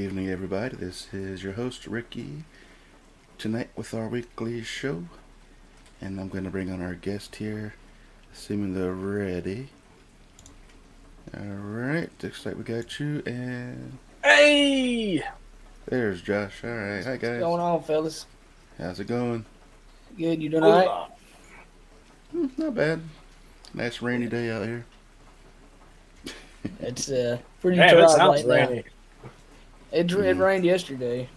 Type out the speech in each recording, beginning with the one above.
evening, everybody. This is your host, Ricky, tonight with our weekly show. And I'm going to bring on our guest here, assuming they're ready. Alright, looks like we got you, and Hey! there's Josh. Alright, hi What's guys. going on, fellas? How's it going? Good, you doing Hold alright? on. Not bad. Nice rainy day out here. It's pretty Damn, dry it sounds right now. rainy. It rained yesterday.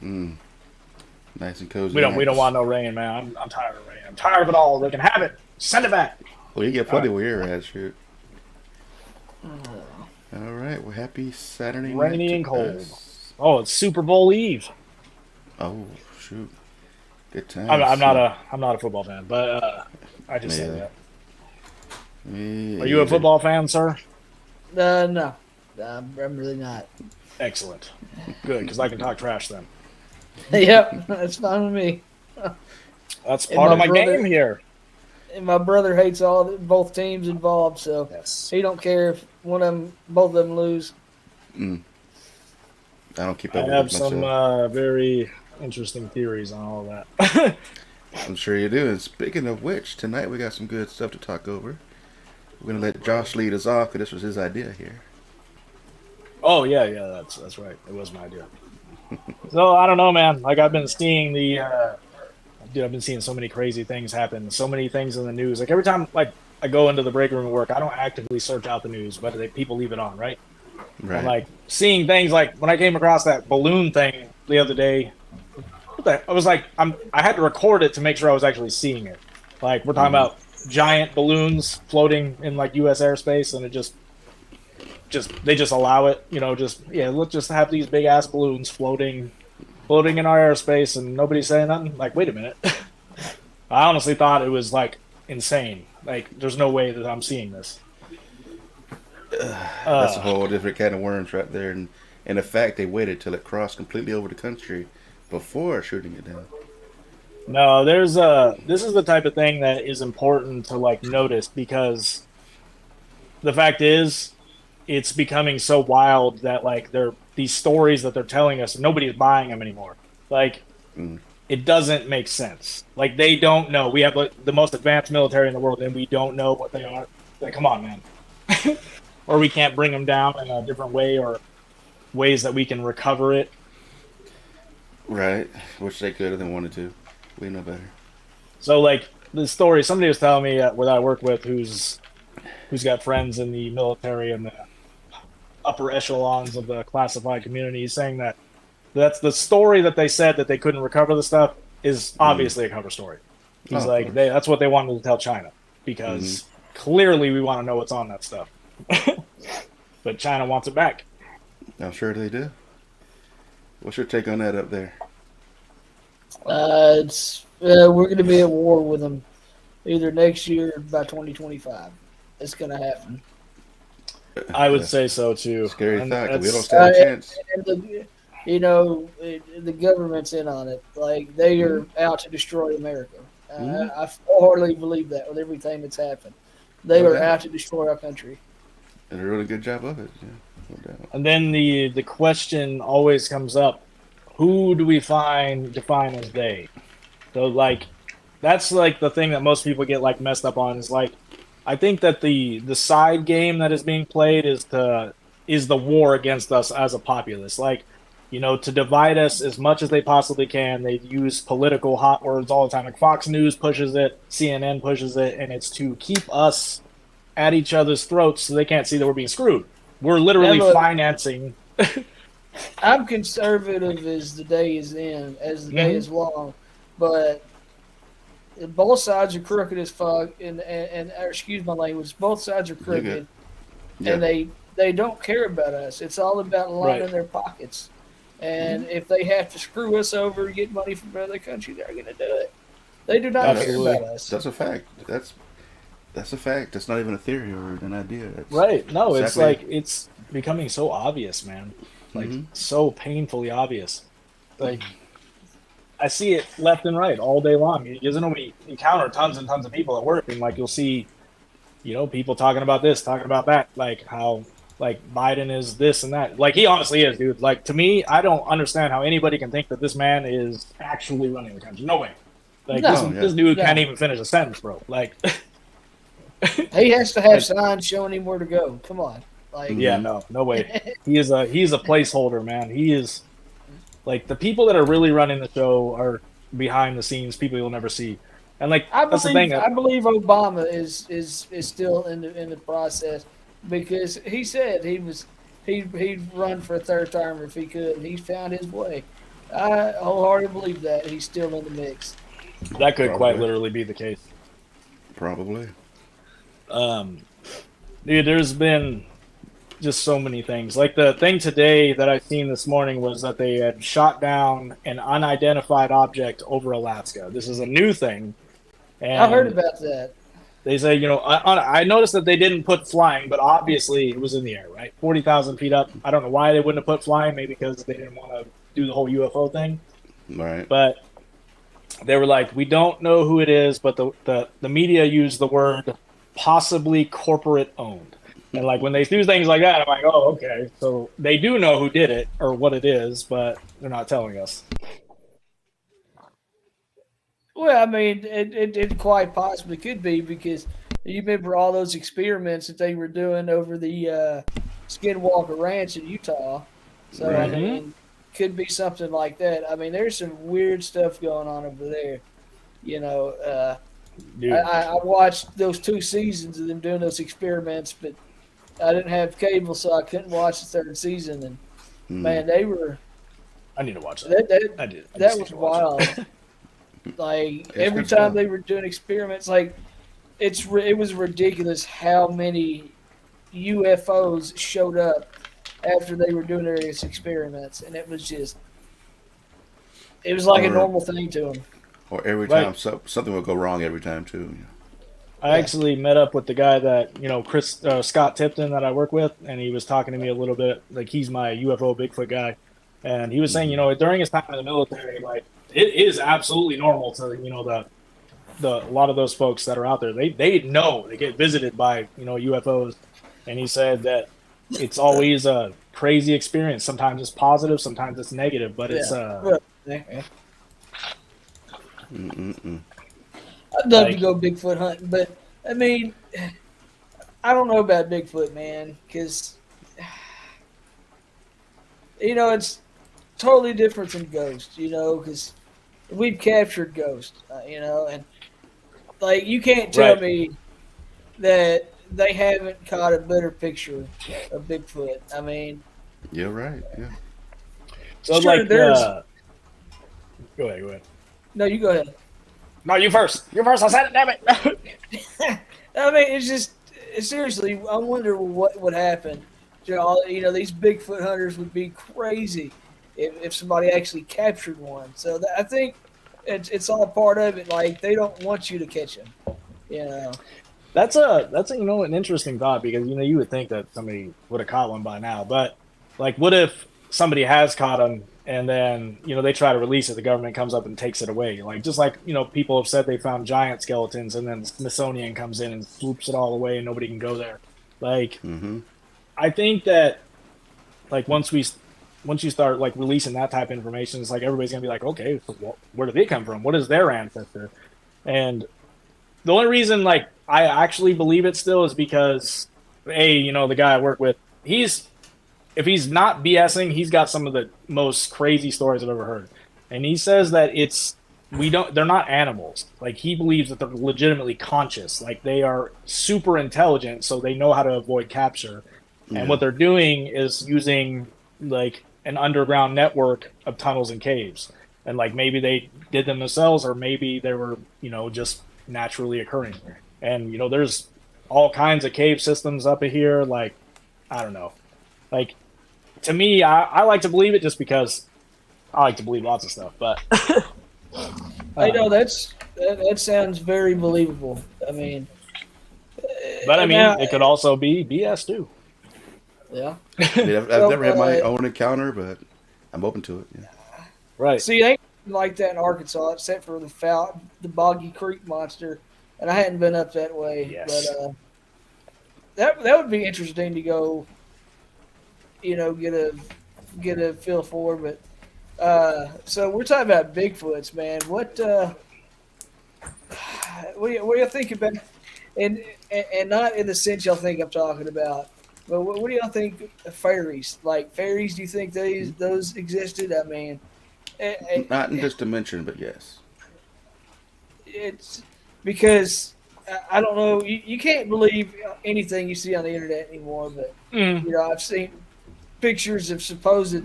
Mm, nice and cozy. We don't want no rain, man. I'm tired of rain. I'm tired of it all. They can have it. Send it back. Well, you get plenty where you're at, shoot. Alright, well, happy Saturday night. Rainy to and cold. us. Oh, it's Super Bowl Eve. Oh, shoot. Good time. I'm not a football fan, but I just say that. Are you a football fan, sir? No, I'm really not. Excellent. Good, because I can talk trash then. Yep, that's fine with me. That's And part my of my brother- game here. And my brother hates both teams involved, so Yes. he don't care if both of them lose. I don't keep I up have with it some myself. very interesting theories on all that. I'm sure you do. And speaking of which, tonight we got some good stuff to talk over. We're gonna let Josh lead us off, because this was his idea here. Oh yeah, that's right. It was my idea. So I don't know, man. Like I've been seeing dude, I've been seeing so many crazy things happen. So many things in the news. Like every time, like I go into the break room at work, I don't actively search out the news, but people leave it on, right? Right. And like seeing things like when I came across that balloon thing the other day, I was like, I had to record it to make sure I was actually seeing it. Like we're talking about giant balloons floating in like U.S. airspace, and it just they just allow it, let's just have these big ass balloons floating in our airspace, and nobody's saying nothing. Like, wait a minute. I honestly thought it was like insane. Like, there's no way that I'm seeing this. That's a whole different kind of worms right there. And the fact they waited till it crossed completely over the country before shooting it down. No, this is the type of thing that is important to like notice, because the fact is it's becoming so wild that like these stories that they're telling us, nobody's buying them anymore. Like it doesn't make sense. Like they don't know. We have like the most advanced military in the world, and we don't know what they are. Like, come on, man. Or we can't bring them down in a different way, or ways that we can recover it. Right. Which they could have they wanted to. We know better. So like the story, somebody was telling me that I work with, who's got friends in the military and the upper echelons of the classified community, saying that that's the story that they said that they couldn't recover the stuff is obviously a cover story. He's like, that's what they wanted to tell China, because clearly we want to know what's on that stuff. But China wants it back. I'm sure they do. What's your take on that up there? We're going to be at war with them either next year or by 2025. It's going to happen. I would say so too. Scary And thought, 'cause we that's- don't stand a chance. And the government's in on it. Like, they are out to destroy America. I wholeheartedly believe that with everything that's happened. They are out to destroy our country. And a really good job of it, yeah, no doubt. And then the question always comes up: who do we define as they? So like, that's like the thing that most people get like messed up on, is like, I think that the side game that is being played is the war against us as a populace. Like, to divide us as much as they possibly can. They use political hot words all the time. Like Fox News pushes it, CNN pushes it, and it's to keep us at each other's throats so they can't see that we're being screwed. We're literally financing. I'm conservative as the day is day is long, but both sides are crooked as fuck, and excuse my language, both sides are crooked, and they don't care about us. It's all about lining their pockets, and if they have to screw us over to get money from another country, they're going to do it. They do not care about us. That's a fact. That's a fact. That's not even a theory or an idea. That's right. No, exactly. It's like, it's becoming so obvious, man. Like, so painfully obvious. Like, I see it left and right all day long. We encounter tons and tons of people at work, and like you'll see, people talking about this, talking about that, like how like Biden is this and that. Like he honestly is, dude. Like to me, I don't understand how anybody can think that this man is actually running the country. No way. Like No, this dude no. can't even finish a sentence, bro. Like He has to have like, signs showing him where to go. Come on, like yeah, no way. He's a placeholder, man. He is like the people that are really running the show are behind the scenes, people you'll never see. And like that's the thing. I believe Obama is still in the process because he said he'd run for a third term if he could. And he found his way. I wholeheartedly believe that he's still in the mix. That could quite Probably. literally be the case. Probably. Dude, there's been just so many things. Like the thing today that I seen this morning was that they had shot down an unidentified object over Alaska. This is a new thing. And I heard about that. they say, I noticed that they didn't put flying, but obviously it was in the air, right? 40,000 feet up. I don't know why they wouldn't have put flying, maybe because they didn't want to do the whole UFO thing. Right. But they were like, we don't know who it is, but the media used the word possibly corporate owned. And like when they do things like that, I'm like, oh, okay. So they do know who did it or what it is, but they're not telling us. Well, I mean, it quite possibly could be because you remember all those experiments that they were doing over the Skinwalker Ranch in Utah. So, Right. I mean, could be something like that. I mean, there's some weird stuff going on over there. Dude. I watched those 2 seasons of them doing those experiments, but I didn't have cable, so I couldn't watch the 3rd season. And, man, they were I need to watch that. that was wild. Like every time they were doing experiments, like it was ridiculous how many UFOs showed up after they were doing various experiments, and it was like a normal thing to them. Or every time something would go wrong every time too. I actually met up with the guy that Scott Tipton that I work with, and he was talking to me a little bit. Like he's my UFO Bigfoot guy, and he was saying, during his time in the military, like it is absolutely normal to the a lot of those folks that are out there. They know they get visited by UFOs, and he said that it's always a crazy experience. Sometimes it's positive, sometimes it's negative, but it's I'd love to go Bigfoot hunting, but I mean, I don't know about Bigfoot, man, because it's totally different from ghosts, because we've captured ghosts, and like you can't tell me that they haven't caught a better picture of Bigfoot. I mean, you're right. Yeah. So sure, go ahead. No, you go ahead. No, you first. You first. I said it. Damn it. I mean, it's just seriously. I wonder what would happen. These Bigfoot hunters would be crazy if somebody actually captured one. So I think it's all part of it. Like they don't want you to catch them. That's an interesting thought because you would think that somebody would have caught one by now, but like, what if somebody has caught them and then they try to release it, the government comes up and takes it away, like just like people have said they found giant skeletons and then the Smithsonian comes in and swoops it all away and nobody can go there. Like, I think that like once you start like releasing that type of information, it's like everybody's gonna be like, okay, so where did they come from? What is their ancestor? And the only reason like I actually believe it still is because the guy I work with, if he's not BSing, he's got some of the most crazy stories I've ever heard. And he says that they're not animals. Like he believes that they're legitimately conscious. Like they are super intelligent, so they know how to avoid capture. Yeah. And what they're doing is using like an underground network of tunnels and caves. And like maybe they did them themselves, or maybe they were, just naturally occurring. And there's all kinds of cave systems up here. Like, I don't know. Like, to me, I like to believe it just because I like to believe lots of stuff. But that sounds very believable. I mean, it could also be BS too. Yeah. I've never had my own encounter, but I'm open to it. Yeah. Right. See, they like that in Arkansas, except for the Boggy Creek monster, and I hadn't been up that way. Yes. But that would be interesting to go get a feel for. But so we're talking about Bigfoots, man. What do you think about? And not in the sense y'all think I'm talking about, but what do y'all think of fairies? Like fairies, do you think those existed? I mean, Not in this dimension, but yes. it's because I don't know. You can't believe anything you see on the internet anymore. But I've seen pictures of supposed,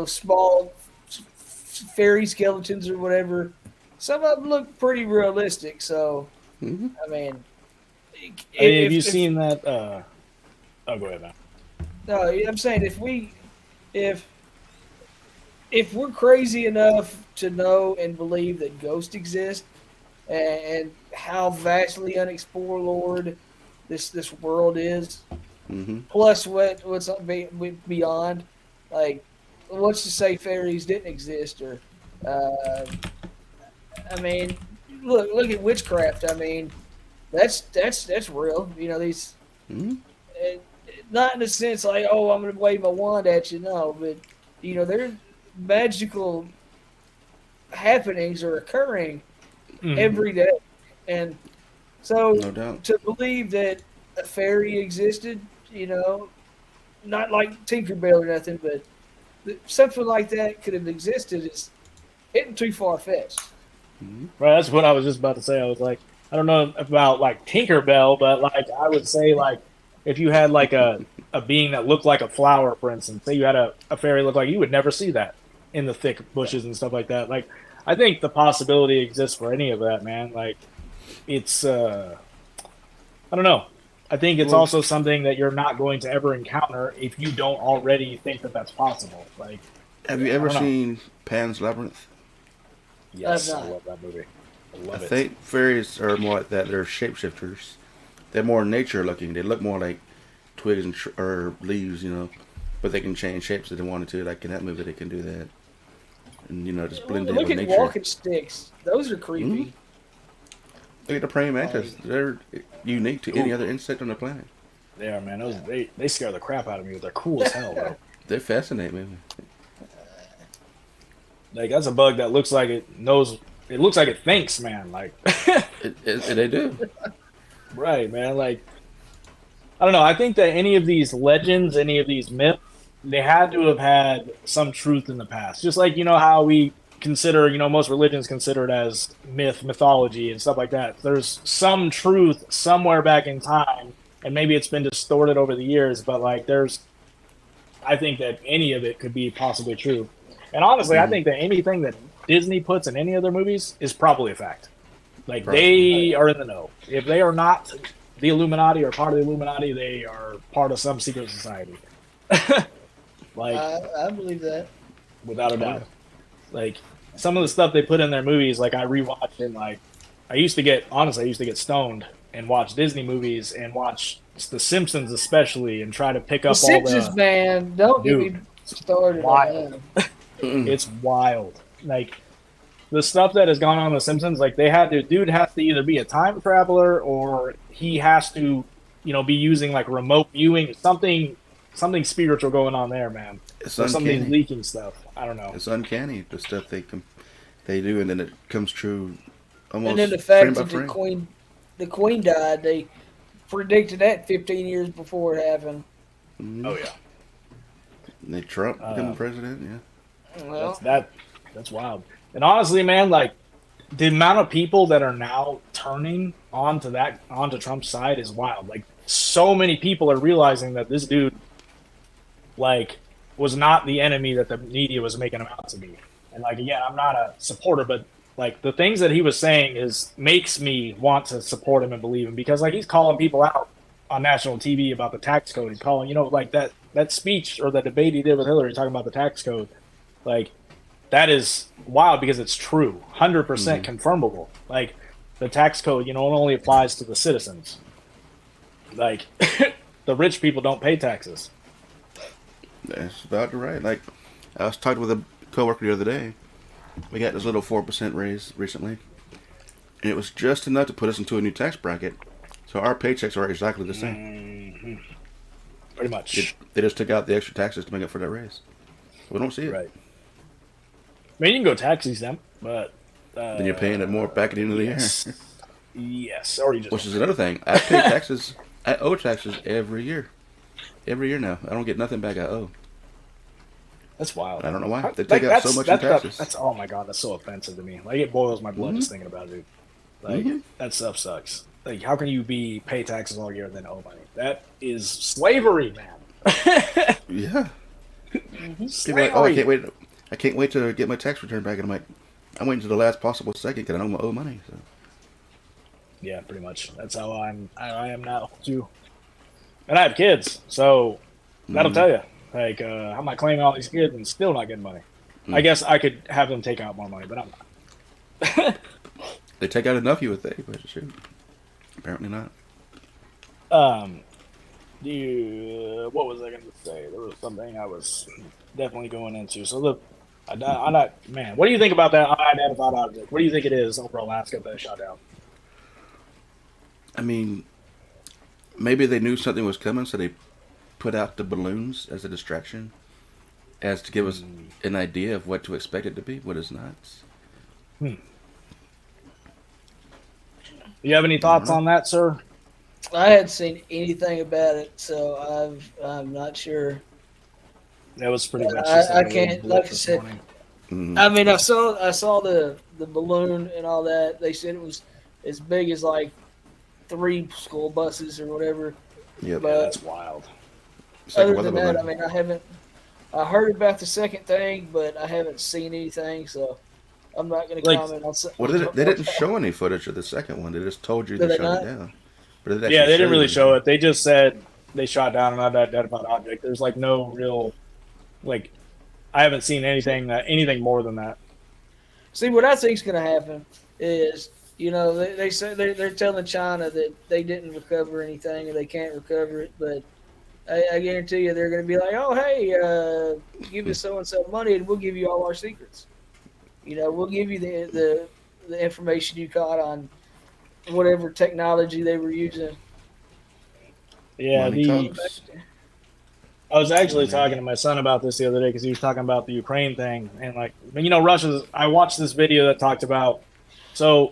small fairy skeletons or whatever. Some of them look pretty realistic. So, Mm-hmm. I mean, Have you seen that? Oh, go ahead, man. No, I'm saying if if we're crazy enough to know and believe that ghosts exist, and how vastly unexplored this world is, Mm-hmm. plus what's beyond, like what's to say fairies didn't exist, or uh, I mean, look at witchcraft. I mean, that's real. These. Mm-hmm. And not in the sense like, oh, I'm going to wave my wand at you, no, but there's magical happenings are occurring every day, and so No doubt. to believe that a fairy existed, not like Tinkerbell or nothing, but something like that could have existed is hitting too far fetched. Mm-hmm. Right, that's what I was just about to say. I was like, I don't know about like Tinkerbell, but like I would say like if you had like a being that looked like a flower, for instance, say you had a fairy look like, you would never see that in the thick bushes and stuff like that. Like I think the possibility exists for any of that, man. Like it's I don't know. I think it's Well, also something that you're not going to ever encounter if you don't already think that that's possible. Like have you I ever don't know. seen Pan's Labyrinth? Yes, I've I not. love that movie. I I love it. think fairies are more like that. They're shapeshifters. They're more nature looking. They look more like twigs and or leaves, but they can change shapes if they wanted to. Like in that movie, they can do that, and just blend in Look with at nature. walking sticks; those are creepy. Mm-hmm. Look at the praying mantis. Like, They're unique to any other insect on the planet. Yeah, man, they scare the crap out of me. They're cool as hell, bro. They fascinate me. Like that's a bug that looks like it knows. It looks like it thinks, man. Like, They do. right, man. Like, I don't know. I think that any of these legends, any of these myths, they had to have had some truth in the past. Just like how we consider, most religions consider it as mythology and stuff like that. There's some truth somewhere back in time, and maybe it's been distorted over the years. But like, I think that any of it could be possibly true. And honestly, I Mm-hmm. think that anything that Disney puts in any of their movies is probably a fact. Like Probably. they are in the know. If they are not the Illuminati or part of the Illuminati, they are part of some secret society. Like I believe that. without a Oh, yeah. doubt. Like some of the stuff they put in their movies, like I rewatched and like I used to get stoned and watch Disney movies and watch The Simpsons especially and try to pick The up all Simpsons, the man, don't get me dude. started Wild. on that. Mm-mm. It's wild. Like the stuff that has gone on in The Simpsons, like dude has to either be a time traveler or he has to, be using like remote viewing, something spiritual going on there, man. It's Or something uncanny. leaking stuff. I don't know. It's uncanny the stuff they do, and then it comes true And almost then the frame fact by that frame. the Queen died, they predicted that 15 years before it happened. Mm-hmm. Oh yeah, And then Trump becoming president. Yeah. Well, that's wild. And honestly, man, like the amount of people that are now turning onto Trump's side is wild. Like so many people are realizing that this dude, like, was not the enemy that the media was making him out to be. And like again, I'm not a supporter, but like the things that he was saying makes me want to support him and believe him because like he's calling people out on national TV about the tax code. He's calling, like that speech or the debate he did with Hillary talking about the tax code. Like that is wild because it's true, 100% confirmable. Like the tax code, it only applies to the citizens. Like the rich people don't pay taxes. That's about right. Like I was talking with a coworker the other day. We got this little 4% raise recently, and it was just enough to put us into a new tax bracket. So our paychecks are exactly the same. Pretty much. They just took out the extra taxes to make up for that raise. We don't see it. Right. I mean, you can go tax exempt, but Then you're paying it more back at the end of the year. Yes, or you just. Which is another thing. I pay taxes. I owe taxes every year. Every year now. I don't get nothing back I owe. That's wild. I don't know why. They Like, take out so much in taxes. That's oh my god, that's so offensive to me. Like it boils my blood just thinking about it, dude. Like that stuff sucks. Like how can you pay taxes all year and then owe money? That is slavery, man. Yeah. Slavery. Like, oh, I can't wait to get my tax return back. And I'm like, I'm waiting to the last possible second because I know I owe money. So. Yeah, pretty much. That's how I am now too. And I have kids, so that'll tell you. Like, how am I claiming all these kids and still not getting money? I guess I could have them take out more money, but I'm not. They take out enough, you would think, but shoot. Apparently not. What was I going to say? There was something I was definitely going into. So look, man, what do you think about that unidentified object? What do you think it is over Alaska that shot down? I mean, maybe they knew something was coming, so they put out the balloons as a distraction, as to give us an idea of what to expect it to be, what it's not. Do you have any thoughts on that, sir? I hadn't seen anything about it, so I'm not sure. That was pretty much. I can't, like I said. I mean, I saw the balloon and all that. They said it was as big as like 3 school buses or whatever. Yeah, that's wild. Other than that, I mean, I heard about the second thing, but I haven't seen anything, so I'm not going to comment on something. Well, they didn't show any footage of the second one. They just told you they shot it down. But they didn't really show it. They just said they shot down an unidentified object. There's like no real, like, I haven't seen anything more than that. See, what I think is going to happen is, you know, they say they're telling China that they didn't recover anything and they can't recover it, but I guarantee you they're going to be like, oh, hey, give us so-and-so money and we'll give you all our secrets. You know, we'll give you the information you caught on whatever technology they were using. Yeah, I was actually talking to my son about this the other day because he was talking about the Ukraine thing. And, like, you know, I watched this video that talked about, so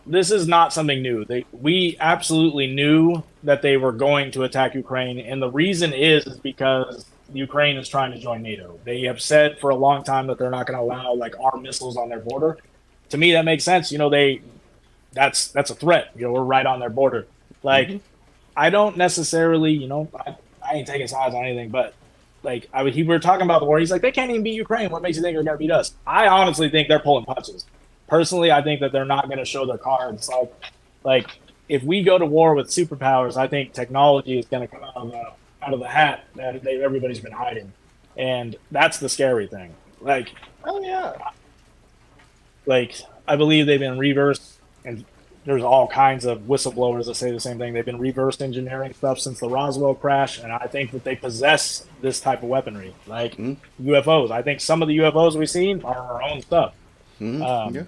this is not something new. We absolutely knew that they were going to attack Ukraine, and the reason is because Ukraine is trying to join NATO. They have said for a long time that they're not going to allow like our missiles on their border. To me, that makes sense. You know, that's a threat. You know, we're right on their border. Like, I don't necessarily, you know, I ain't taking sides on anything, but like we were talking about the war. He's like, they can't even beat Ukraine. What makes you think they're going to beat us? I honestly think they're pulling punches. Personally, I think that they're not going to show their cards. Like if we go to war with superpowers, I think technology is going to come out of the hat that everybody's been hiding, and that's the scary thing. Like, oh yeah, like I believe they've been reversed, and there's all kinds of whistleblowers that say the same thing. They've been reversed engineering stuff since the Roswell crash, and I think that they possess this type of weaponry, like UFOs. I think some of the UFOs we've seen are our own stuff. Yeah.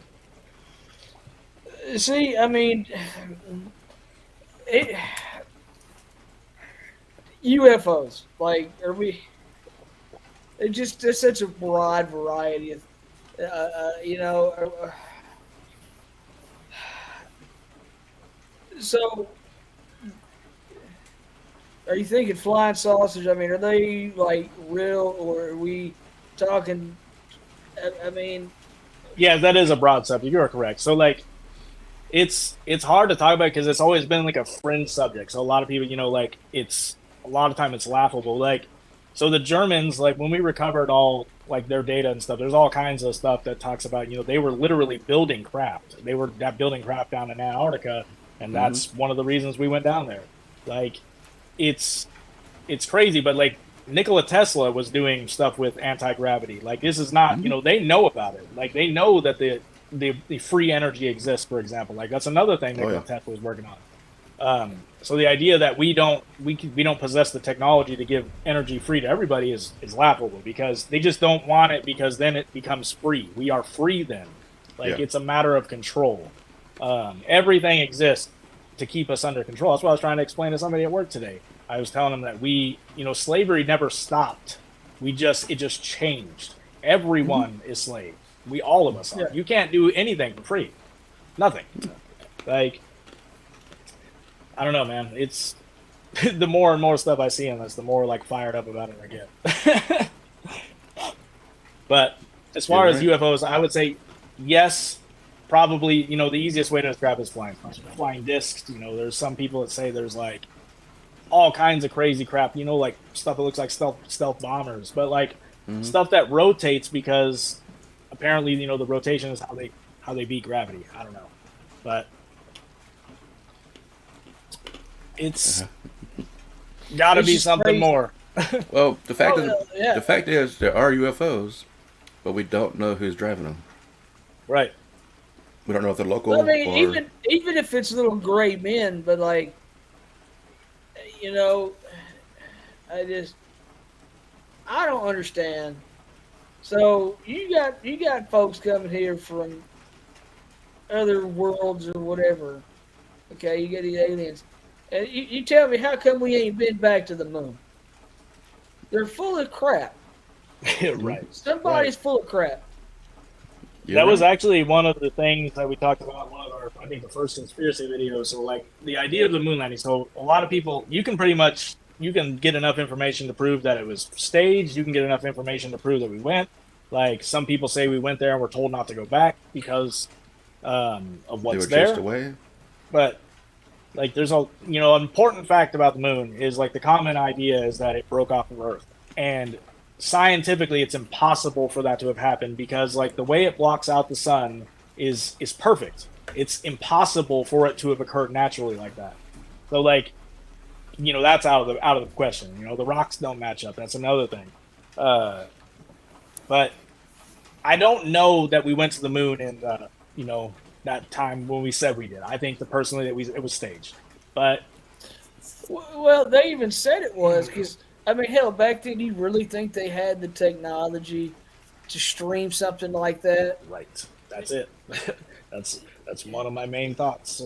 See, I mean, UFOs, like, there's such a broad variety of, you know, so are you thinking flying saucers? I mean, are they like real, or are we talking, I mean. Yeah, that is a broad subject. You're correct. So, like, it's hard to talk about because it's always been like a fringe subject. So a lot of people, you know, like a lot of time it's laughable. Like, so the Germans, like when we recovered all like their data and stuff, there's all kinds of stuff that talks about, you know, they were literally building craft. They were building craft down in Antarctica, and that's one of the reasons we went down there. Like, it's crazy, but like Nikola Tesla was doing stuff with anti-gravity. Like, this is not, you know, they know about it. Like, they know that the free energy exists, for example. Like, that's another thing Nikola Tesla was working on. So the idea that we don't possess the technology to give energy free to everybody is laughable, because they just don't want it, because then it becomes free. We are free then. Like, it's a matter of control. Everything exists to keep us under control. That's what I was trying to explain to somebody at work today. I was telling them that slavery never stopped. It just changed. Everyone is slaves. All of us are. Yeah. You can't do anything for free. Nothing. Like, I don't know, man. It's the more and more stuff I see on this, the more like fired up about it I get. But as far as UFOs, I would say yes. Probably, the easiest way to describe it is flying discs. There's some people that say there's like all kinds of crazy crap. Like stuff that looks like stealth bombers, but like stuff that rotates because apparently, the rotation is how they beat gravity. I don't know, but it's got to be something crazy. more. Well, the fact is there are UFOs, but we don't know who's driving them. Right. We don't know if they're local. Well, I mean, even if it's little gray men, but like, I don't understand. So you got folks coming here from other worlds or whatever. Okay, you get these aliens, and you tell me how come we ain't been back to the moon? They're full of crap. Right. Somebody's full of crap. That was actually one of the things that we talked about in one of our, I think, the first conspiracy videos. So, like, the idea of the moon landing. So, a lot of people, you can get enough information to prove that it was staged. You can get enough information to prove that we went. Like, some people say we went there and we're told not to go back because of what's they were chased there. away. But, like, there's an important fact about the moon is, like, the common idea is that it broke off of Earth. And scientifically, it's impossible for that to have happened because, like, the way it blocks out the sun is perfect. It's impossible for it to have occurred naturally like that. So, like, that's out of the question. The rocks don't match up. That's another thing. But I don't know that we went to the moon in that time when we said we did. I think personally that it was staged. But well, they even said it was because. I mean, hell, back then, you really think they had the technology to stream something like that? Right. That's it. that's one of my main thoughts.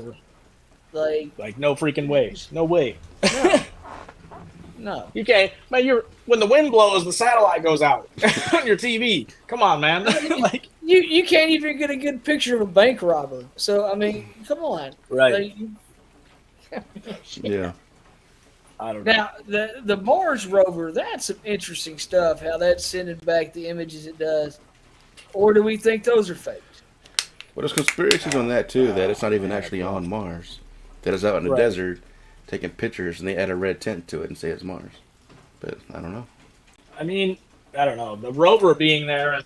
Like no freaking way. No way. No. You can't. Man, when the wind blows, the satellite goes out on your TV. Come on, man. Like you can't even get a good picture of a bank robber. So, I mean, come on. Right. Yeah. I don't know. Now, the Mars rover, that's some interesting stuff, how that's sending back the images it does. Or do we think those are faked? Well, there's conspiracies on that, too, that it's not even actually on Mars. That it's out in the desert taking pictures, and they add a red tint to it and say it's Mars. But I don't know. I mean, I don't know. The rover being there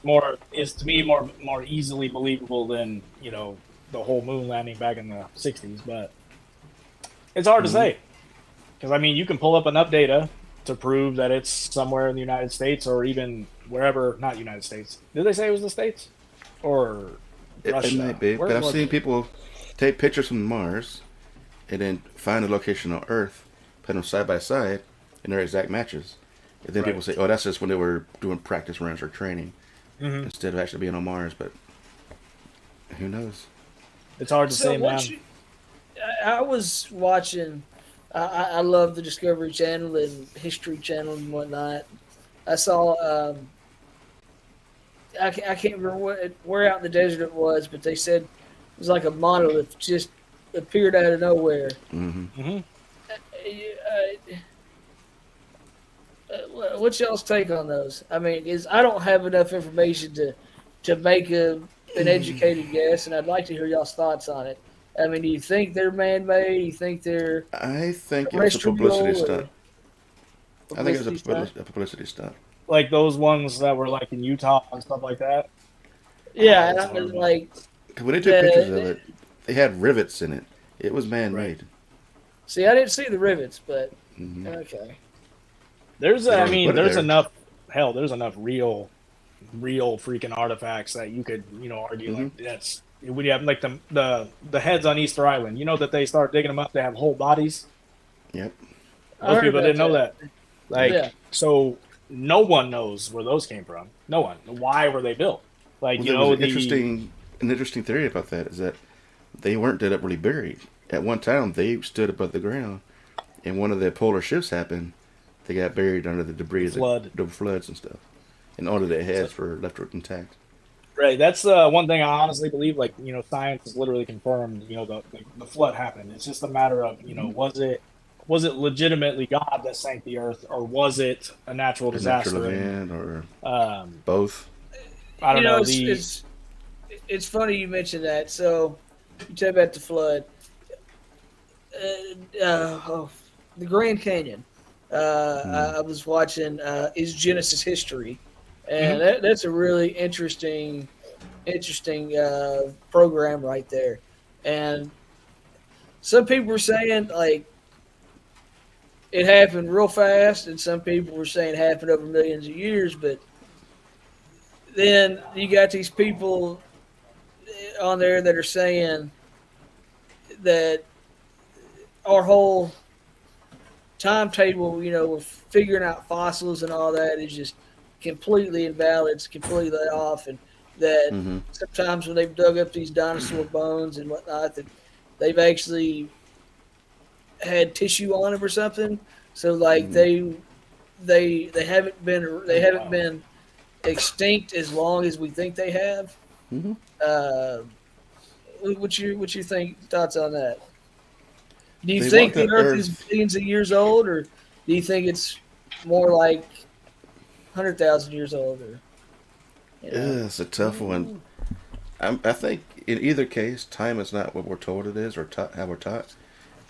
is to me more easily believable than, the whole moon landing back in the 60s. But it's hard to say. Because, I mean, you can pull up enough data to prove that it's somewhere in the United States or even wherever, not United States. Did they say it was the States? Or Russia? It might be. But I've seen people take pictures from Mars and then find a location on Earth, put them side by side, and they're exact matches. And then people say, oh, that's just when they were doing practice runs or training instead of actually being on Mars. But who knows? It's hard to say, man. I was watching... I love the Discovery Channel and History Channel and whatnot. I saw, I can't remember where out in the desert it was, but they said it was like a monolith just appeared out of nowhere. What's y'all's take on those? I mean, I don't have enough information to make an educated guess, and I'd like to hear y'all's thoughts on it. I mean, do you think they're man-made? Do you think they're I think it's a publicity stunt. I think it's a publicity stunt. Like those ones that were like in Utah and stuff like that? Yeah, and I was like... When they took pictures of it, they had rivets in it. It was man-made. Right. See, I didn't see the rivets, but... Okay. There's enough real freaking artifacts that you could, argue like that's... We have like the heads on Easter Island. You know that they start digging them up. They have whole bodies. Yep. Most people didn't know that. So no one knows where those came from. No one. Why were they built? Like an interesting theory about that is that they weren't dead up really buried. at one time they stood above the ground, and one of the polar shifts happened. They got buried under the debris of the floods and stuff, and all of their heads were left intact. Right. That's one thing I honestly believe. Like, science has literally confirmed. The flood happened. It's just a matter of was it legitimately God that sank the earth, or was it a natural disaster? Natural event, or both. I don't know. It's funny you mentioned that. So you talk about the flood. The Grand Canyon. I was watching Is Genesis History, and that's a really interesting program right there. And some people were saying like it happened real fast, and some people were saying it happened over millions of years. But then you got these people on there that are saying that our whole timetable, with figuring out fossils and all that is just completely invalid. It's completely off, and that sometimes when they've dug up these dinosaur bones and whatnot, that they've actually had tissue on them or something. So like they haven't been extinct as long as we think they have. What's your thoughts on that? Do you think the Earth is billions of years old, or do you think it's more like 100,000 years old? Yeah, it's a tough one. I think in either case, time is not what we're told it is, or how we're taught.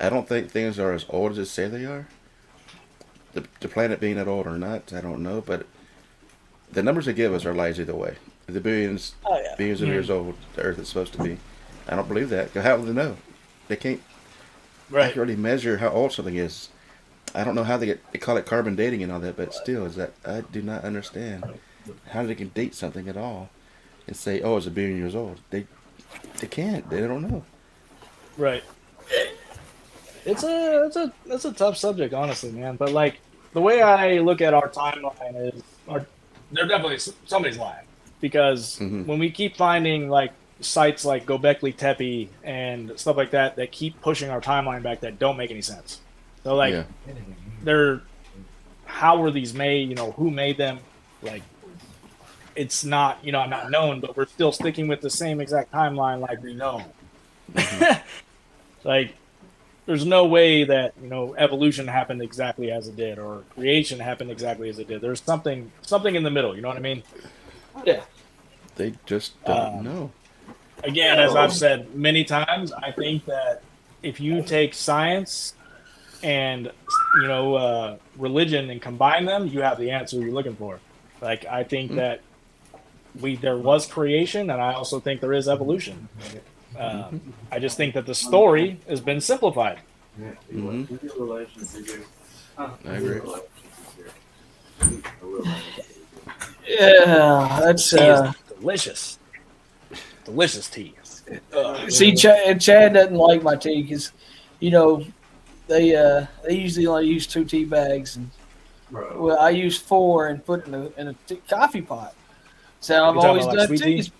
I don't think things are as old as they say they are. The planet being that old or not, I don't know, but the numbers they give us are lies either way. The billions of years old the Earth is supposed to be. I don't believe that. How do they know? They can't accurately measure how old something is. I don't know how they call it carbon dating and all that, but still, I do not understand how they can date something at all and say, oh, it's 1 billion years old. They can't. They don't know. Right. It's a tough subject, honestly, man. But like the way I look at our timeline is, they're definitely somebody's lying, because when we keep finding like sites like Göbekli Tepe and stuff like that keep pushing our timeline back that don't make any sense. So like, how were these made? Who made them? Like, it's not not known, but we're still sticking with the same exact timeline like we know. Like, there's no way that evolution happened exactly as it did, or creation happened exactly as it did. There's something in the middle. You know what I mean? Yeah. They just don't know. Again, as I've said many times, I think that if you take science and religion and combine them, you have the answer you're looking for. Like, I think that there was creation, and I also think there is evolution. I just think that the story has been simplified. I agree. Yeah, that's delicious. Delicious tea. See, Chad doesn't like my tea because, they usually only use 2 tea bags, and well, I use 4 and put in a coffee pot. So I've always done teas.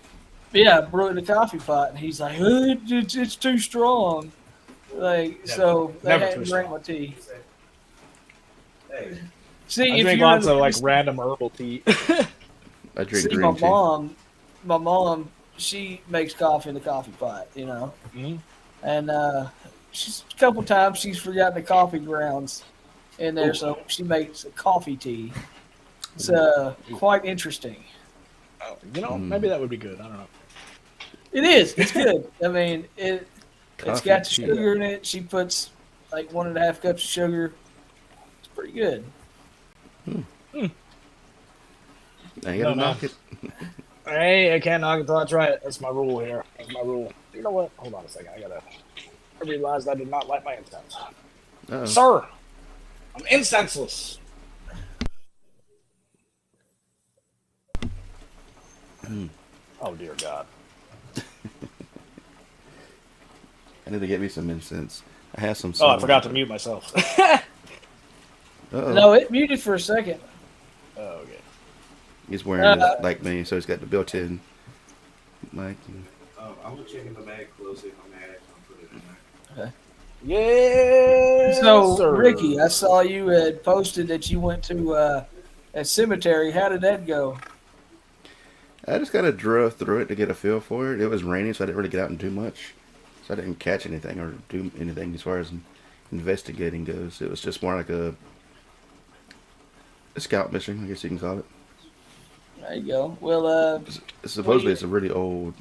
Yeah, brew it in a coffee pot, and he's like, it's too strong. Like, so they hadn't drank my tea. See, I drink lots of like random herbal tea. I drink green tea. My mom, she makes coffee in the coffee pot, and a couple times she's forgotten the coffee grounds in there, so she makes a coffee tea. It's quite interesting. Maybe that would be good. I don't know. It is. It's good. I mean, it's got the sugar in it. She puts like 1.5 cups of sugar. It's pretty good. I ain't gonna knock it. Hey, I can't knock it until I try it. That's my rule here. That's my rule. You know what? Hold on a second. I realized I did not light my incense. Uh-oh. Sir, I'm incenseless. Oh, dear God. I need to get me some incense. I have some. Oh, I forgot to mute myself. No, it muted for a second. Oh, okay. He's wearing it like me, so he's got the built-in mic. I'm checking the bag closely. I'm gonna put it in there. Okay. Yes, So, sir. Ricky, I saw you had posted that you went to a cemetery. How did that go? I just kind of drove through it to get a feel for it. It was raining, so I didn't really get out and do much. So I didn't catch anything or do anything as far as investigating goes. It was just more like a scout mission, I guess you can call it. There you go. Well, Supposedly, it's a really old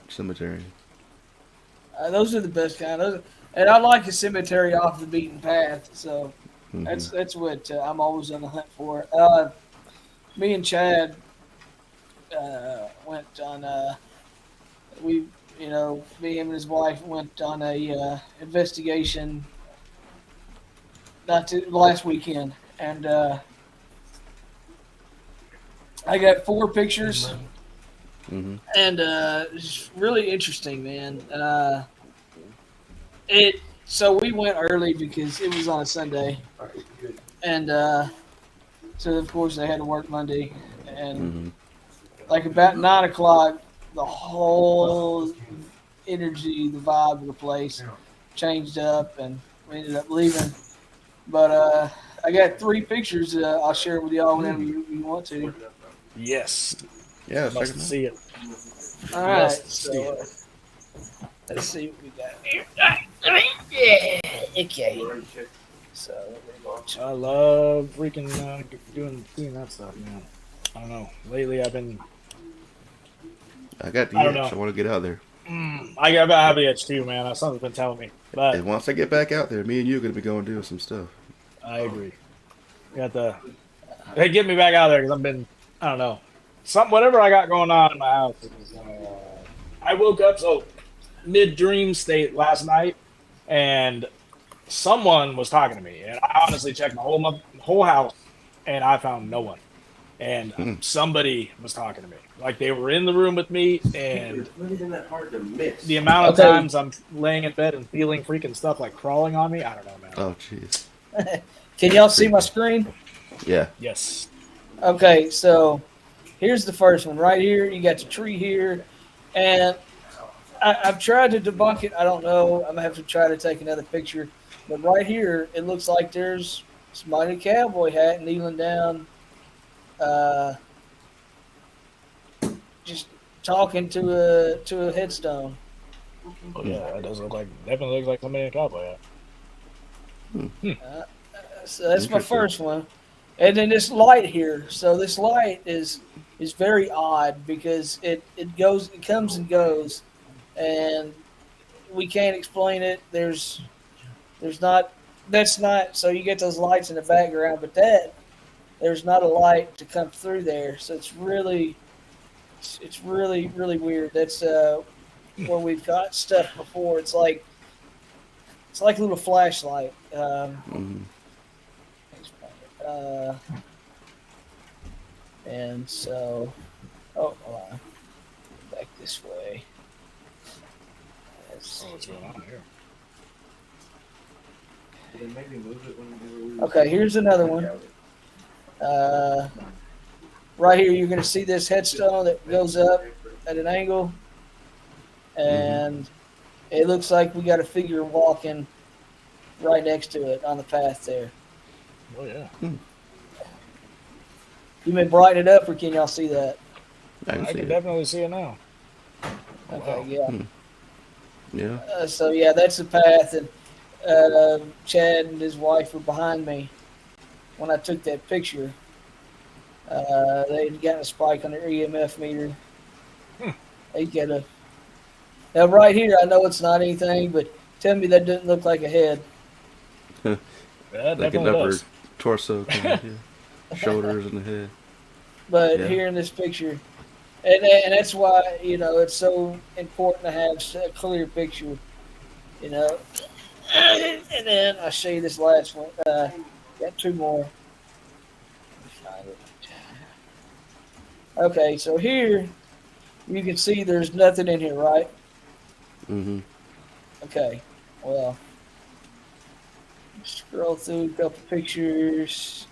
cemetery. those are the best kind. And I like a cemetery off the beaten path. So Hmm. that's what I'm always on the hunt for. Me and Chad went on. We, me and his wife went on a investigation not to last weekend, and I got 4 pictures, Hmm. and it's really interesting, man. It so we went early because it was on a Sunday, and so of course they had to work Monday, and Hmm. like about 9 o'clock, the whole energy, the vibe of the place changed up, and we ended up leaving. But I got 3 pictures. I'll share with y'all whenever you want to. Yes. Yeah, let's check Must them out. see it. All right. Must see So it. let's see what we got here. Yeah. Okay. So I love freaking seeing that stuff, man. I don't know. Lately, I've been. I got the I don't itch. I know. want to get out there. I got have the itch too, man. Something's been telling me, but And once I get back out there, me and you are going to be going doing some stuff. I agree. Got the. Hey, get me back out there because I've been. I don't know. Whatever I got going on in my house. I woke up mid dream state last night, and someone was talking to me, and I honestly checked my whole house, and I found no one. And Hmm. somebody was talking to me, like they were in the room with me, and It's not even that hard to miss. the amount of Okay. times I'm laying in bed and feeling freaking stuff like crawling on me, I don't know, man. Oh, jeez. can y'all see my screen? Yeah. Yes. Okay. So here's the first one right here. You got the tree here, and I've tried to debunk it. I don't know. I'm gonna have to try to take another picture. But right here, it looks like there's somebody in a cowboy hat kneeling down, just talking to a headstone. Oh yeah, that does definitely looks like somebody in a cowboy hat. So that's my Interesting. first one. And then this light here. So this light is very odd because it comes and goes, and we can't explain it. There's not that's not so you get those lights in the background, but there's not a light to come through there. So it's really weird. That's where we've got stuff before. It's like a little flashlight. Hmm. And so, hold on. Back this way. Let's see. What's going on here? They maybe move it whenever we Okay, here's another one. Right here, you're going to see this headstone that goes up at an angle, and it looks like we got a figure walking right next to it on the path there. Oh yeah. You may brighten it up, or can y'all see that? I can I see can it. definitely see it now. Okay, Wow. yeah. Yeah. So yeah, that's the path, and Chad and his wife were behind me when I took that picture. They'd gotten a spike on their EMF meter. They get a now right here. I know it's not anything, but tell me that doesn't look like a head. That Like an definitely upper does. torso, kind of, yeah. Shoulders and the head. But Yeah. here in this picture, and that's why it's so important to have a clear picture. And then I'll show you this last one. Got 2 more. Okay, so here you can see there's nothing in here, right? Hmm. Okay, well, scroll through a couple pictures.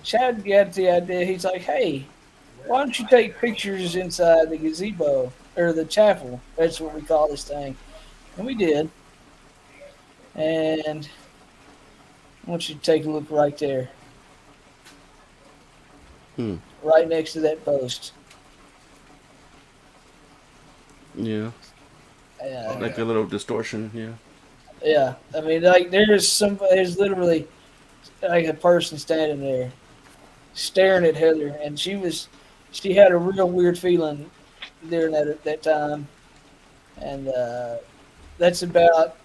Chad got the idea. He's like, hey, why don't you take pictures inside the gazebo or the chapel? That's what we call this thing. And we did. And I want you to take a look right there, Hmm. right next to that post. Yeah. Uh, Like a little distortion. Yeah. yeah, I mean, like there's literally like a person standing there staring at Heather, and she had a real weird feeling during that time, and that's about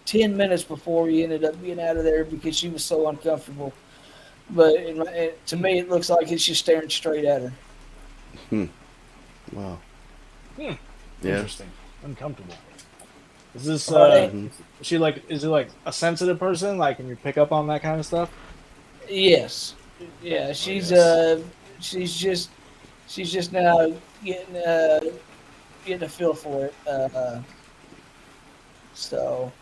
10 minutes before we ended up being out of there because she was so uncomfortable. But to me, it looks like it's just staring straight at her. Wow. Hmm. Yeah. Interesting. Uncomfortable. Is this Right. is she like is it like a sensitive person? Like can you pick up on that kind of stuff? Yes, yeah, yes. she's just now getting a feel for it. So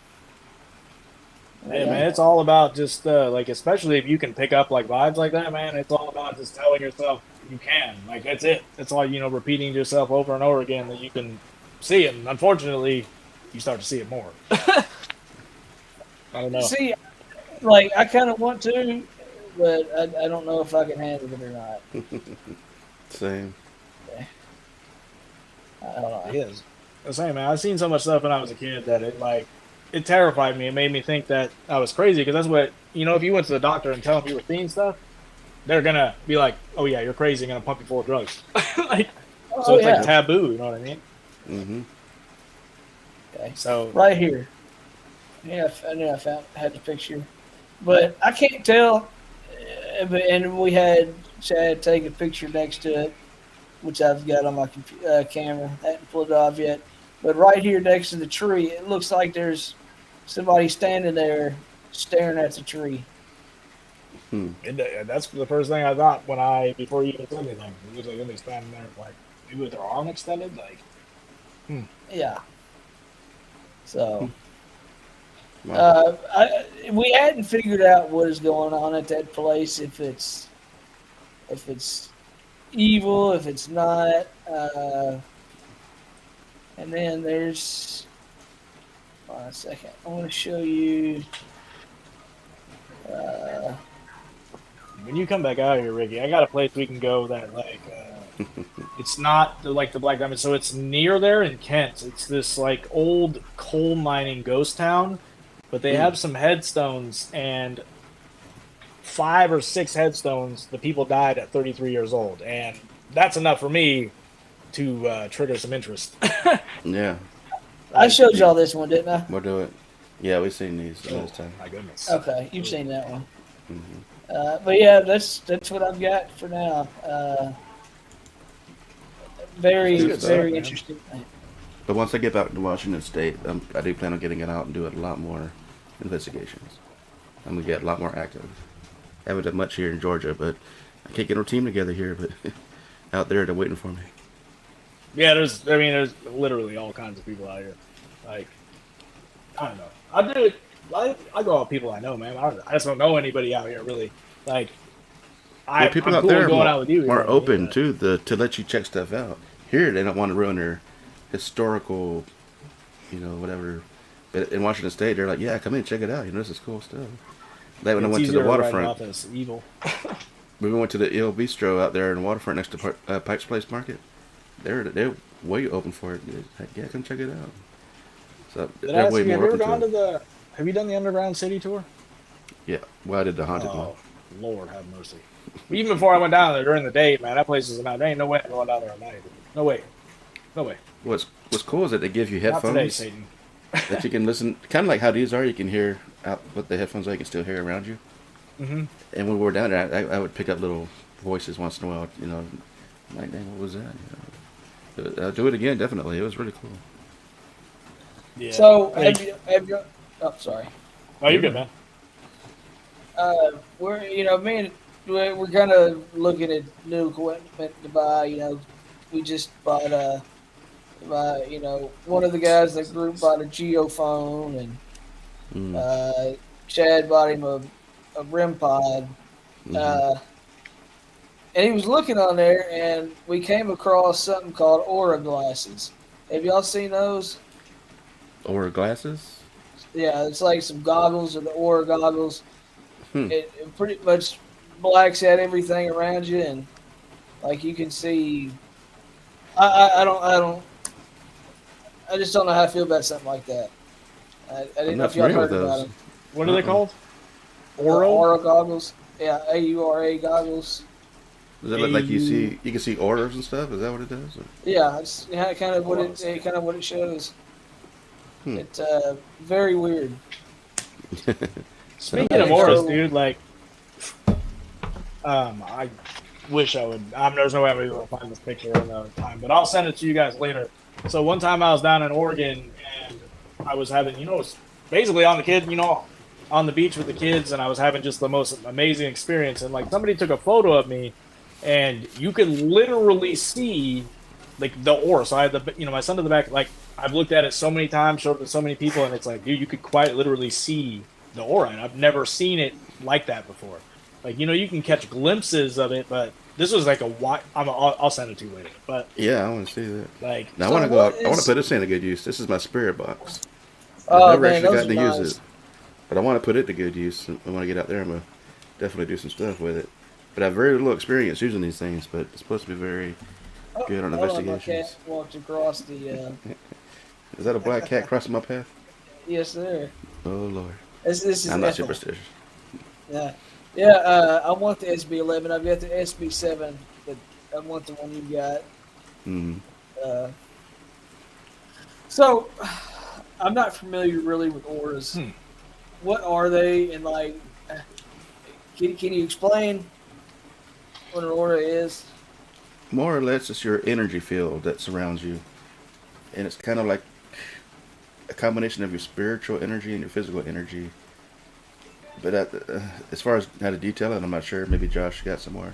Hey yeah. man, it's all about just like especially if you can pick up like vibes like that, man. It's all about just telling yourself you can. Like that's it. That's all repeating to yourself over and over again that you can see it. And unfortunately, you start to see it more. I don't know. See, like I kind of want to, but I don't know if I can handle it or not. Same. I don't know. It is. The same man. I've seen so much stuff when I was a kid that it terrified me. It made me think that I was crazy because that's what if you went to the doctor and tell them you were seeing stuff, they're gonna be like, "Oh yeah, you're crazy," and gonna pump you full of drugs. Like, so Oh it's like yeah. taboo. You know what I mean? Mm-hmm. Okay. So Right here. Yeah, I knew I had the picture, but I can't tell. And we had Chad take a picture next to it, which I've got on my camera. I haven't pulled it off yet. But right here next to the tree, it looks like there's somebody standing there staring at the tree. that's the first thing I thought before you even said anything. It was like somebody standing there, like maybe with their arm extended, like. Yeah. So Wow. we hadn't figured out what is going on at that place. If it's evil, if it's not. And then there's. Hold on a second. I want to show you. When you come back out here, Ricky, I got a place we can go that like it's not like the Black Diamond, so it's near there in Kent. It's this like old coal mining ghost town, but they have some headstones and 5 or 6 headstones. The people died at 33 years old, and that's enough for me to trigger some interest. Yeah. I showed y'all this one, didn't I? We'll do it. Yeah, we've seen these last time. My goodness. Okay, you've seen that one. Mm-hmm. But yeah, that's what I've got for now. Very Good stuff, very man. interesting. But once I get back to Washington State, I do plan on getting it out and do a lot more investigations. I'm gonna get a lot more active. Haven't done much here in Georgia, but I can't get our team together here. But out there, they're waiting for me. Yeah, there's literally all kinds of people out here. Like, I don't know. I go out with people I know, man. I just don't know anybody out here really. Like, Well, people I'm out cool there with are going out with you. more you know what I mean? open to let you check stuff out. Here, they don't want to ruin their historical, whatever. But in Washington State, they're like, yeah, come in, check it out. This is cool stuff. Like when I It's went to the easier to write it waterfront, off as evil. we went to the Il Bistro out there in the waterfront next to Pike's Place Market. They're way open for it. Heck, yeah, come check it out. So Did I they're ask way you, have more you ever open gone to to it. have you done the Underground City tour? Yeah, well, I did the haunted one. Oh, Lord have mercy. Even before I went down there during the day, man, that place is a night. There ain't no way I'm going down there at night. No way. No way. What's cool is that they give you Not today, headphones Satan. that you can listen, kind of like how these are. You can hear out what the headphones are. You can still hear around you. Mm-hmm. And when we were down there, I would pick up little voices once in a while. Like, dang, what was that? But I'll do it again, definitely. It was really cool. Yeah. So Hey, have you? Oh, sorry. oh, you're good, man. We're me and we're kind of looking at new equipment to buy. We just bought one of the guys in the group bought a geophone, and Chad bought him a REM pod. And he was looking on there, and we came across something called aura glasses. Have y'all seen those? Or glasses? Yeah, it's like some goggles or the aura goggles. Hmm. It pretty much blacks out everything around you, and like you can see. I just don't know how I feel about something like that. I I'm didn't know not if y'all familiar with heard about those. them. What are they Uh-uh. called? The Oro? aura goggles. Yeah, AURA goggles. Does that look like AU. you can see orders and stuff? Is that what it does? Or? Yeah, it's kind of Hold on a kind of what it shows. Hmm. It's very weird. Sounds Speaking I of didn't interesting. auras, know. dude, like, I wish I would. There's no way I'm able to find this picture in the time, but I'll send it to you guys later. So one time I was down in Oregon and I was having, basically on the kid, on the beach with the kids, and I was having just the most amazing experience. And like somebody took a photo of me, and you could literally see like the aura. So I had my son to the back. Like I've looked at it so many times, showed it to so many people, and it's like, dude, you could quite literally see the aura, and I've never seen it like that before. Like you can catch glimpses of it, but this was like a wide. I'll send it to you later. But Yeah, I want to see that. like, Now I want So to go what out. I want to is? put this in a good use. This is my spirit box. I've Oh never man, actually those gotten are to use it, nice. but I want to put it to good use. And when I get out there, I'm gonna definitely do some stuff with it. But I have very little experience using these things. But it's supposed to be very Oh, good on hold on, my cat investigations. walked across the. Is that a black cat crossing my path? Yes, sir. Oh Lord, This is I'm not Ethel. superstitious. Yeah, yeah. I want the SB11. I've got the SB7, but I want the one you got. Hmm. Uh, so, I'm not familiar really with auras. hmm. What are they, and like, can you explain what an aura is? More or less, it's your energy field that surrounds you, and it's kind of like a combination of your spiritual energy and your physical energy. But as far as how to detail it, I'm not sure. Maybe Josh got some more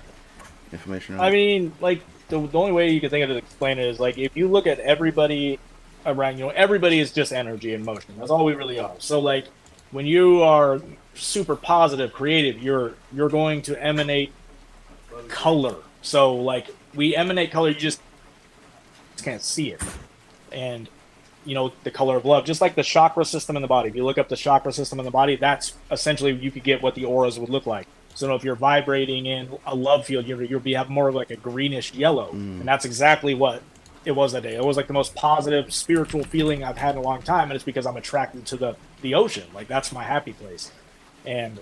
information on I it. mean, like the only way you can think of to explain it is like if you look at everybody around, everybody is just energy and motion. That's all we really are. So like when you are super positive, creative, you're going to emanate color. So like we emanate color, you just can't see it. And the color of love, just like the chakra system in the body. If you look up the chakra system in the body, that's essentially you could get what the auras would look like. So if you're vibrating in a love field, you'll be have more of like a greenish yellow, and that's exactly what it was that day. It was like the most positive spiritual feeling I've had in a long time, and it's because I'm attracted to the ocean. Like that's my happy place. And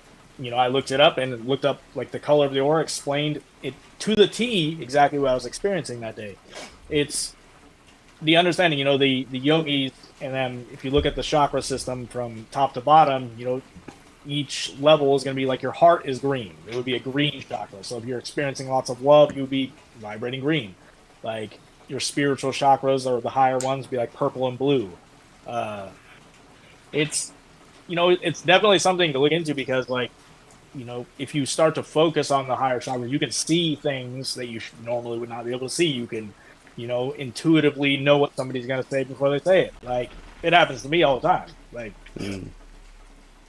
I looked it up and looked up like the color of the aura, explained it to the T exactly what I was experiencing that day. It's the understanding, the yogis, and then if you look at the chakra system from top to bottom, each level is going to be like your heart is green. It would be a green chakra. So if you're experiencing lots of love, you would be vibrating green. Like your spiritual chakras or the higher ones be like purple and blue. Uh, it's it's definitely something to look into because like if you start to focus on the higher chakra, you can see things that you normally would not be able to see. You can intuitively know what somebody's going to say before they say it. Like it happens to me all the time. Like Mm.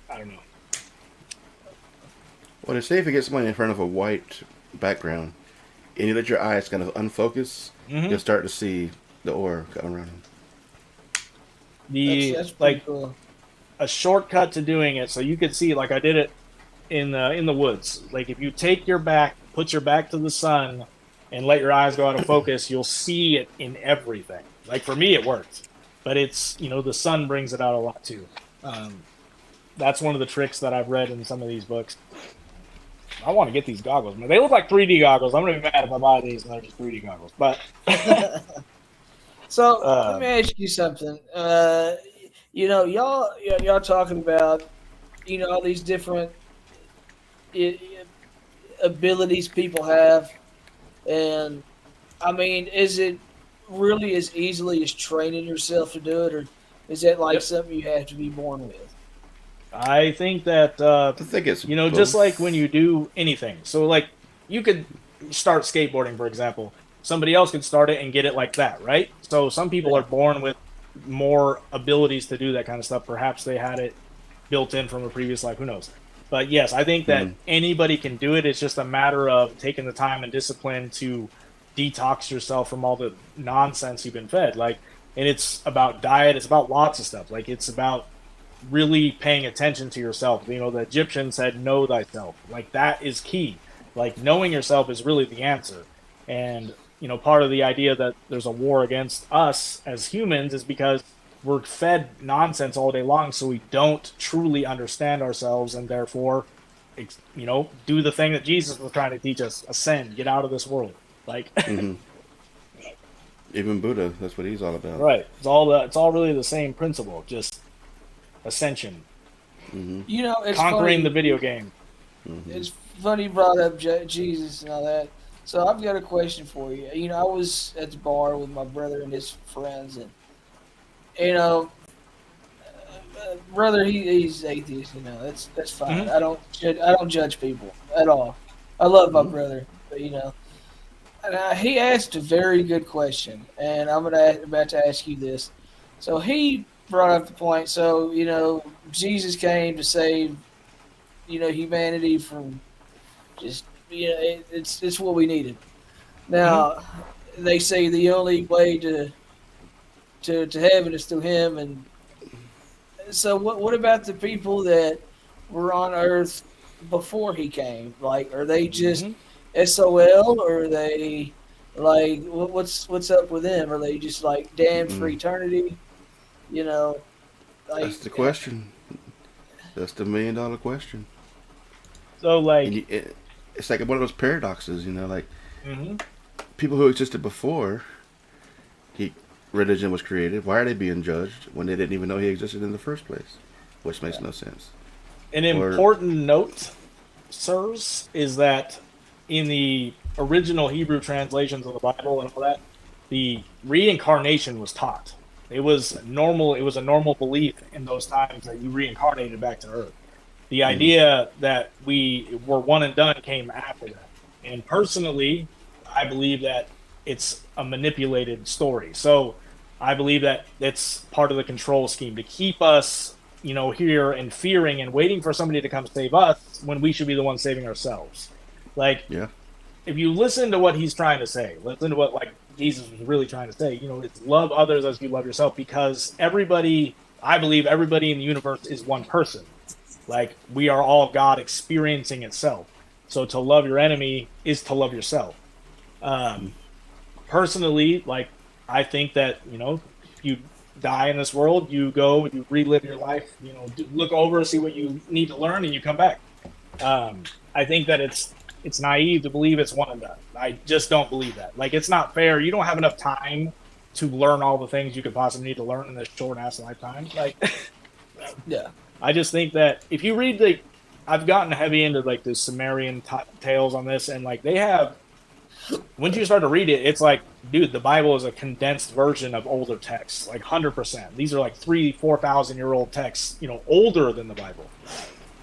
I don't know. Well, they say if you get somebody in front of a white background and you let your eyes kind of unfocus, Mm-hmm. you'll start to see the aura come around them. That's pretty Like cool. a shortcut to doing it, so you could see like I did it in the woods. Like if you put your back to the sun, and let your eyes go out of focus, you'll see it in everything. Like for me, it worked, but it's the sun brings it out a lot too. That's one of the tricks that I've read in some of these books. I want to get these goggles, man. They look like 3D goggles. I'm gonna be mad if I buy these and they're just 3D goggles. But So let uh, me ask you something. Y'all talking about all these different i- abilities people have, and I mean, is it really as easily as training yourself to do it, or is that like yep. something you have to be born with? I think that I think it's just like when both. you do anything. So like you could start skateboarding, for example. Somebody else could start it and get it like that, right? So some people Yeah. are born with more abilities to do that kind of stuff. Perhaps they had it built in from a previous life. Who knows? But yes, I think that Mm. anybody can do it. It's just a matter of taking the time and discipline to detox yourself from all the nonsense you've been fed. Like, and it's about diet. It's about lots of stuff. Like, it's about really paying attention to yourself. You know, the Egyptians said, know thyself. Like, that is key. Like, knowing yourself is really the answer. And, you know, part of the idea that there's a war against us as humans is because we're fed nonsense all day long, so we don't truly understand ourselves, and therefore, you know, do the thing that Jesus was trying to teach us: ascend, get out of this world. Like, Hmm. Even Buddha, that's what he's all about. right? It's all really the same principle, just ascension, Hmm. You know, it's conquering funny. the video game. Hmm. It's funny you brought up Jesus and all that. So I've got a question for you. You know, I was at the bar with my brother and his friends, and you know, brother, he's atheist. You know, that's fine. Mhm. I don't judge people at all. I love my Hmm. brother, but you know, and he asked a very good question, and about to ask you this. So he brought up the point. So you know, Jesus came to save humanity from just it's what we needed. Mhm. Now they say the only way to heaven is through him, and so what about the people that were on Earth before he came? Like, are they just Mhm. SOL, or are they like what's up with them? Are they just like damned for Mm. eternity? You know, That's like the question. That's the $1 million question. So, And like, it's like one of those paradoxes, you know, like mhm. people who existed before he religion was created. Why are they being judged when they didn't even know he existed in the first place? Which makes no sense. An Or important note, sirs, is that in the original Hebrew translations of the Bible and all that, the reincarnation was taught. It was normal. It was a normal belief in those times that you reincarnated back to Earth. The mm, idea that we were one and done came after that. And personally, I believe that it's a manipulated story. So I believe that it's part of the control scheme to keep us, you know, here and fearing and waiting for somebody to come save us when we should be the ones saving ourselves. Like, yeah. if you listen to what he's trying to say, listen to what like Jesus was really trying to say, you know, it's love others as you love yourself, because everybody, I believe everybody in the universe is one person. Like, we are all God experiencing itself. So to love your enemy is to love yourself. Um, Personally, like, I think that, you know, if you die in this world, you go, you relive your life, you know, look over, see what you need to learn, and you come back. I think that it's naive to believe it's one and done. I just don't believe that. Like, it's not fair. You don't have enough time to learn all the things you could possibly need to learn in this short ass lifetime. Like, yeah. I just think that if you read the, I've gotten heavy into like the Sumerian tales on this, and like they have, once you start to read it, it's like, dude, the Bible is a condensed version of older texts, like 100%. These are like 3,000 to 4,000 year old texts, you know, older than the Bible.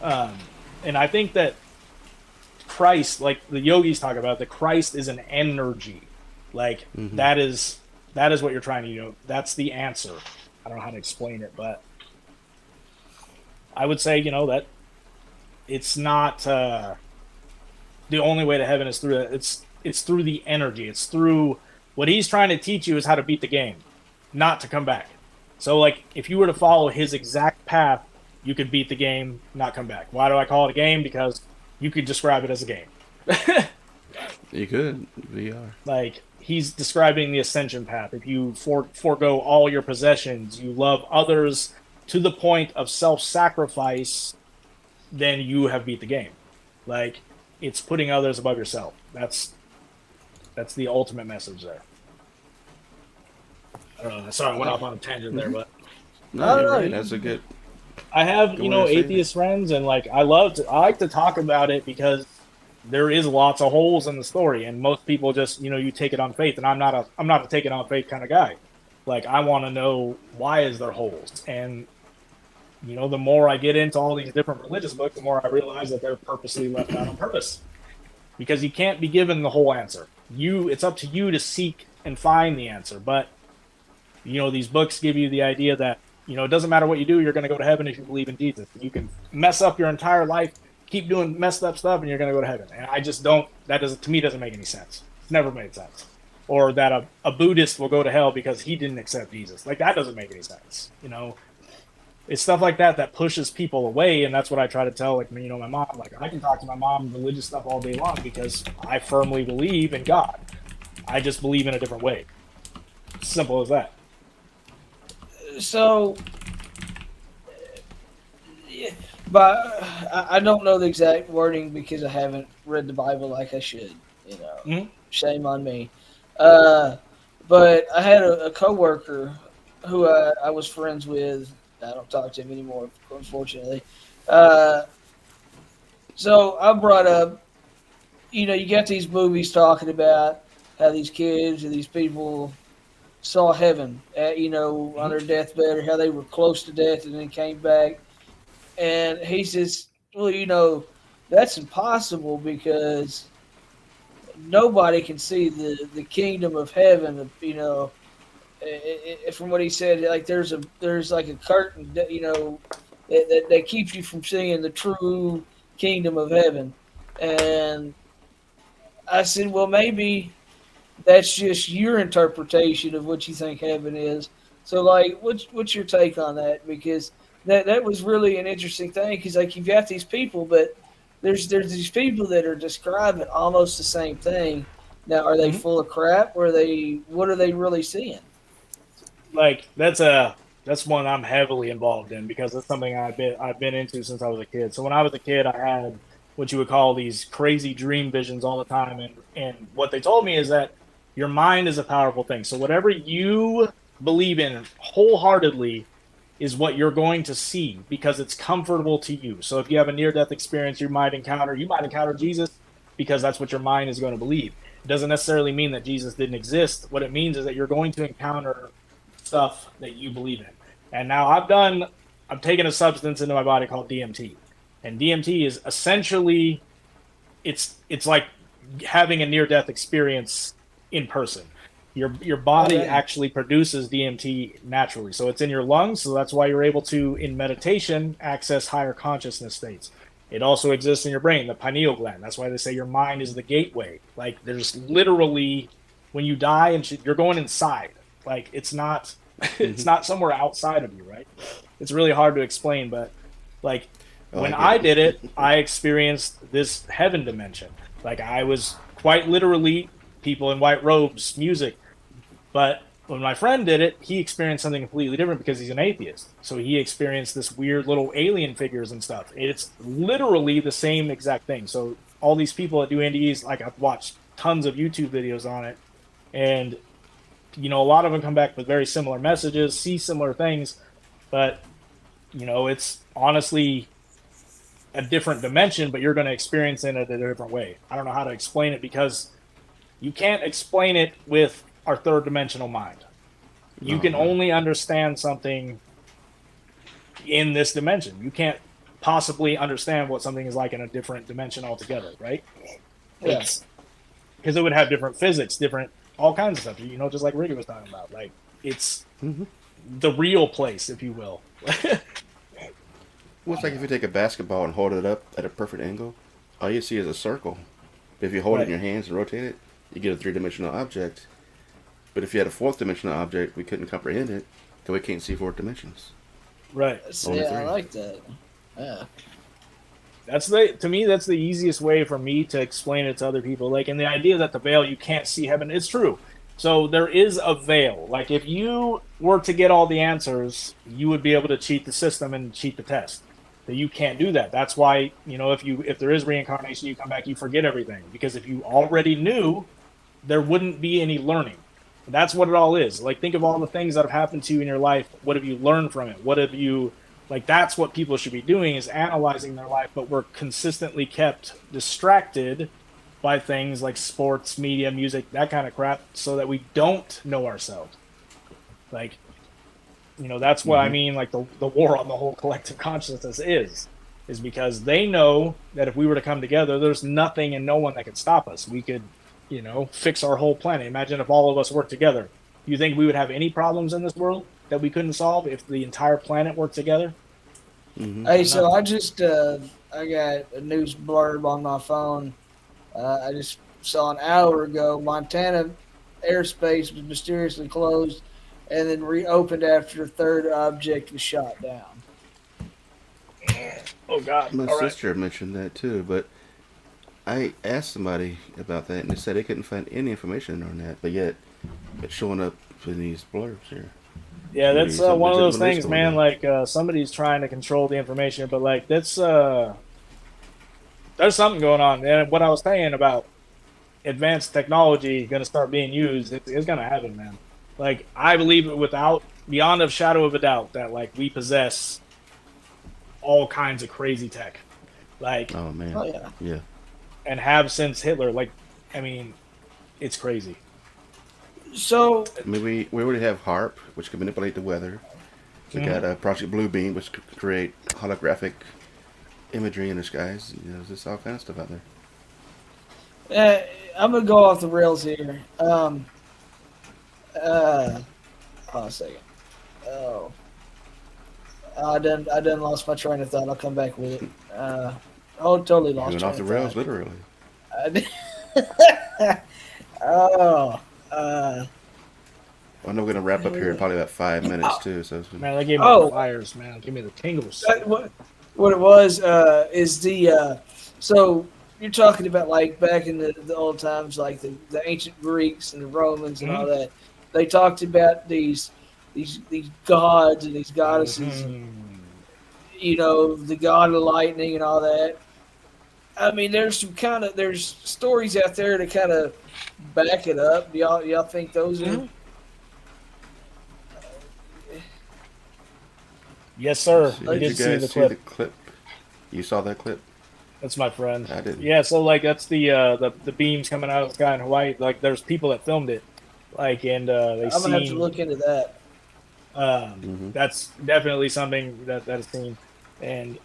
And I think that Christ, like the yogis talk about, the Christ is an energy. Like, Hmm. that is what you're trying to, you know, that's the answer. I don't know how to explain it, but I would say, you know, that it's not the only way to heaven is through that. It's through the energy. It's through what he's trying to teach you is how to beat the game, not to come back. So, like, if you were to follow his exact path, you could beat the game, not come back. Why do I call it a game? Because you could describe it as a game. You could VR. Like, he's describing the ascension path. If you forego all your possessions, you love others to the point of self-sacrifice, then you have beat the game. Like, it's putting others above yourself. That's the ultimate message there. I don't know. Sorry, I went off on a tangent there, but No, I don't you're know. right. That's a good I have, good you way know, of saying it. atheist friends, and like I like to talk about it because there is lots of holes in the story, and most people just, you know, you take it on faith, and I'm not a take it on faith kind of guy. Like, I want to know, why is there holes, and you know, the more I get into all these different religious books, the more I realize that they're purposely left out on purpose, because you can't be given the whole answer. It's up to you to seek and find the answer. But you know, these books give you the idea that, you know, it doesn't matter what you do, you're going to go to heaven if you believe in Jesus. You can mess up your entire life, keep doing messed up stuff, and you're going to go to heaven. And I just don't. That doesn't, to me, doesn't make any sense. It's never made sense. Or that a Buddhist will go to hell because he didn't accept Jesus. Like, that doesn't make any sense. You know, it's stuff like that that pushes people away, and that's what I try to tell, like, my mom. Like, I can talk to my mom religious stuff all day long because I firmly believe in God. I just believe in a different way. Simple as that. So, yeah, but I don't know the exact wording because I haven't read the Bible like I should. Mhm. Shame on me. Uh, but I had a coworker who I was friends with. I don't talk to him anymore, unfortunately. Uh, so I brought up, you got these movies talking about how these kids or these people saw heaven, on their deathbed, or how they were close to death and then came back. And he says, well, that's impossible because nobody can see the kingdom of heaven. From what he said, like there's like a curtain that that keeps you from seeing the true kingdom of heaven. And I said, well, maybe that's just your interpretation of what you think heaven is. So, like, what's your take on that? Because that was really an interesting thing. Because like you've got these people, but there's these people that are describing almost the same thing. Now, are they Mhm. full of crap? Or what are they really seeing? Like, that's one I'm heavily involved in because it's something I've been into since I was a kid. So when I was a kid, I had what you would call these crazy dream visions all the time, and what they told me is that your mind is a powerful thing. So whatever you believe in wholeheartedly is what you're going to see because it's comfortable to you. So if you have a near death experience, you might encounter Jesus because that's what your mind is going to believe. It doesn't necessarily mean that Jesus didn't exist. What it means is that you're going to encounter stuff that you believe in. And now I've taken a substance into my body called DMT. And DMT is essentially it's like having a near death experience in person. Your body Okay. actually produces DMT naturally. So it's in your lungs, so that's why you're able to in meditation access higher consciousness states. It also exists in your brain, the pineal gland. That's why they say your mind is the gateway. Like there's literally when you die and you're going inside. Like it's not it's Hmm. not somewhere outside of you, right? It's really hard to explain, but like Oh, I when get I it. did it, I experienced this heaven dimension. Like I was quite literally people in white robes, music. But when my friend did it, he experienced something completely different because he's an atheist. So he experienced this weird little alien figures and stuff. It's literally the same exact thing. So all these people that do NDEs, like I've watched tons of YouTube videos on it, and a lot of them come back with very similar messages, see similar things, but it's honestly a different dimension, but you're going to experience it in a different way. I don't know how to explain it because you can't explain it with our third dimensional mind. You No, can no. only understand something in this dimension. You can't possibly understand what something is like in a different dimension altogether, right? Yeah. It's because it would have different physics, different all kinds of stuff. Just like Ricky was talking about. Like it's Hmm. the real place, if you will. Well, it's like if you take a basketball and hold it up at a perfect angle, all you see is a circle. But if you hold it in Right. your hands and rotate it, you get a three-dimensional object. But if you had a fourth dimensional object, we couldn't comprehend it because we can't see fourth dimensions. Right. Only Yeah, I three. like that. Yeah. To me that's the easiest way for me to explain it to other people. Like, and the idea that the veil you can't see heaven, it's true. So there is a veil. Like if you were to get all the answers, you would be able to cheat the system and cheat the test. But you can't do that. That's why, if there is reincarnation, you come back, you forget everything. Because if you already knew, there wouldn't be any learning. That's what it all is. Like think of all the things that have happened to you in your life. What have you learned from it? What have you like that's what people should be doing is analyzing their life, but we're consistently kept distracted by things like sports, media, music, that kind of crap, so that we don't know ourselves. Like, that's what I Hmm. mean, like the war on the whole collective consciousness is because they know that if we were to come together, there's nothing and no one that could stop us. We could, fix our whole planet. Imagine if all of us worked together. You think we would have any problems in this world that we couldn't solve if the entire planet worked together? Hmm. Hey, so Nothing. I got a news blurb on my phone. I just saw an hour ago Montana airspace was mysteriously closed and then reopened after a third object was shot down. Oh God! My All right. sister mentioned that too, but I asked somebody about that, and they said they couldn't find any information on that, but yet it's showing up in these blurbs here. Yeah, Could that's be something one of those legitimate is things, going man. on. Like somebody's trying to control the information, but like that's there's something going on. And what I was saying about advanced technology going to start being used, it's going to happen, man. Like I believe it without beyond a shadow of a doubt that like we possess all kinds of crazy tech, like Oh man, Oh yeah. yeah. and have since Hitler. Like, I mean, it's crazy. So I mean, we already have HARP, which can manipulate the weather. We Mhm. got Project Bluebeam, which could create holographic imagery in the skies. You know, there's just all kinds of stuff out there. uh, I'm gonna go off the rails here. Uh, hold on a second. Oh, I done lost my train of thought. I'll come back with it. Totally You lost went off train the of rails, thought. literally. I did- oh, I know we're gonna wrap up here in probably about 5 minutes too. So it's Man, that gave me the oh, fires, man. Give me the tingles. what it was is so you're talking about like back in the old times, like the ancient Greeks and the Romans and all that. They talked about these gods and these goddesses, and Mhm. the god of lightning and all that. I mean, there's stories out there to kind of back it up. Do y'all think those are? Mhm. Yes, sir. see, I did you did see guys the see the clip. clip? You saw that clip? That's my friend. I didn't. Yeah, so like that's the beams coming out of the sky in Hawaii. Like there's people that filmed it, like and they I'm gonna have to seen look into that. Hmm. that's definitely something that is seen, and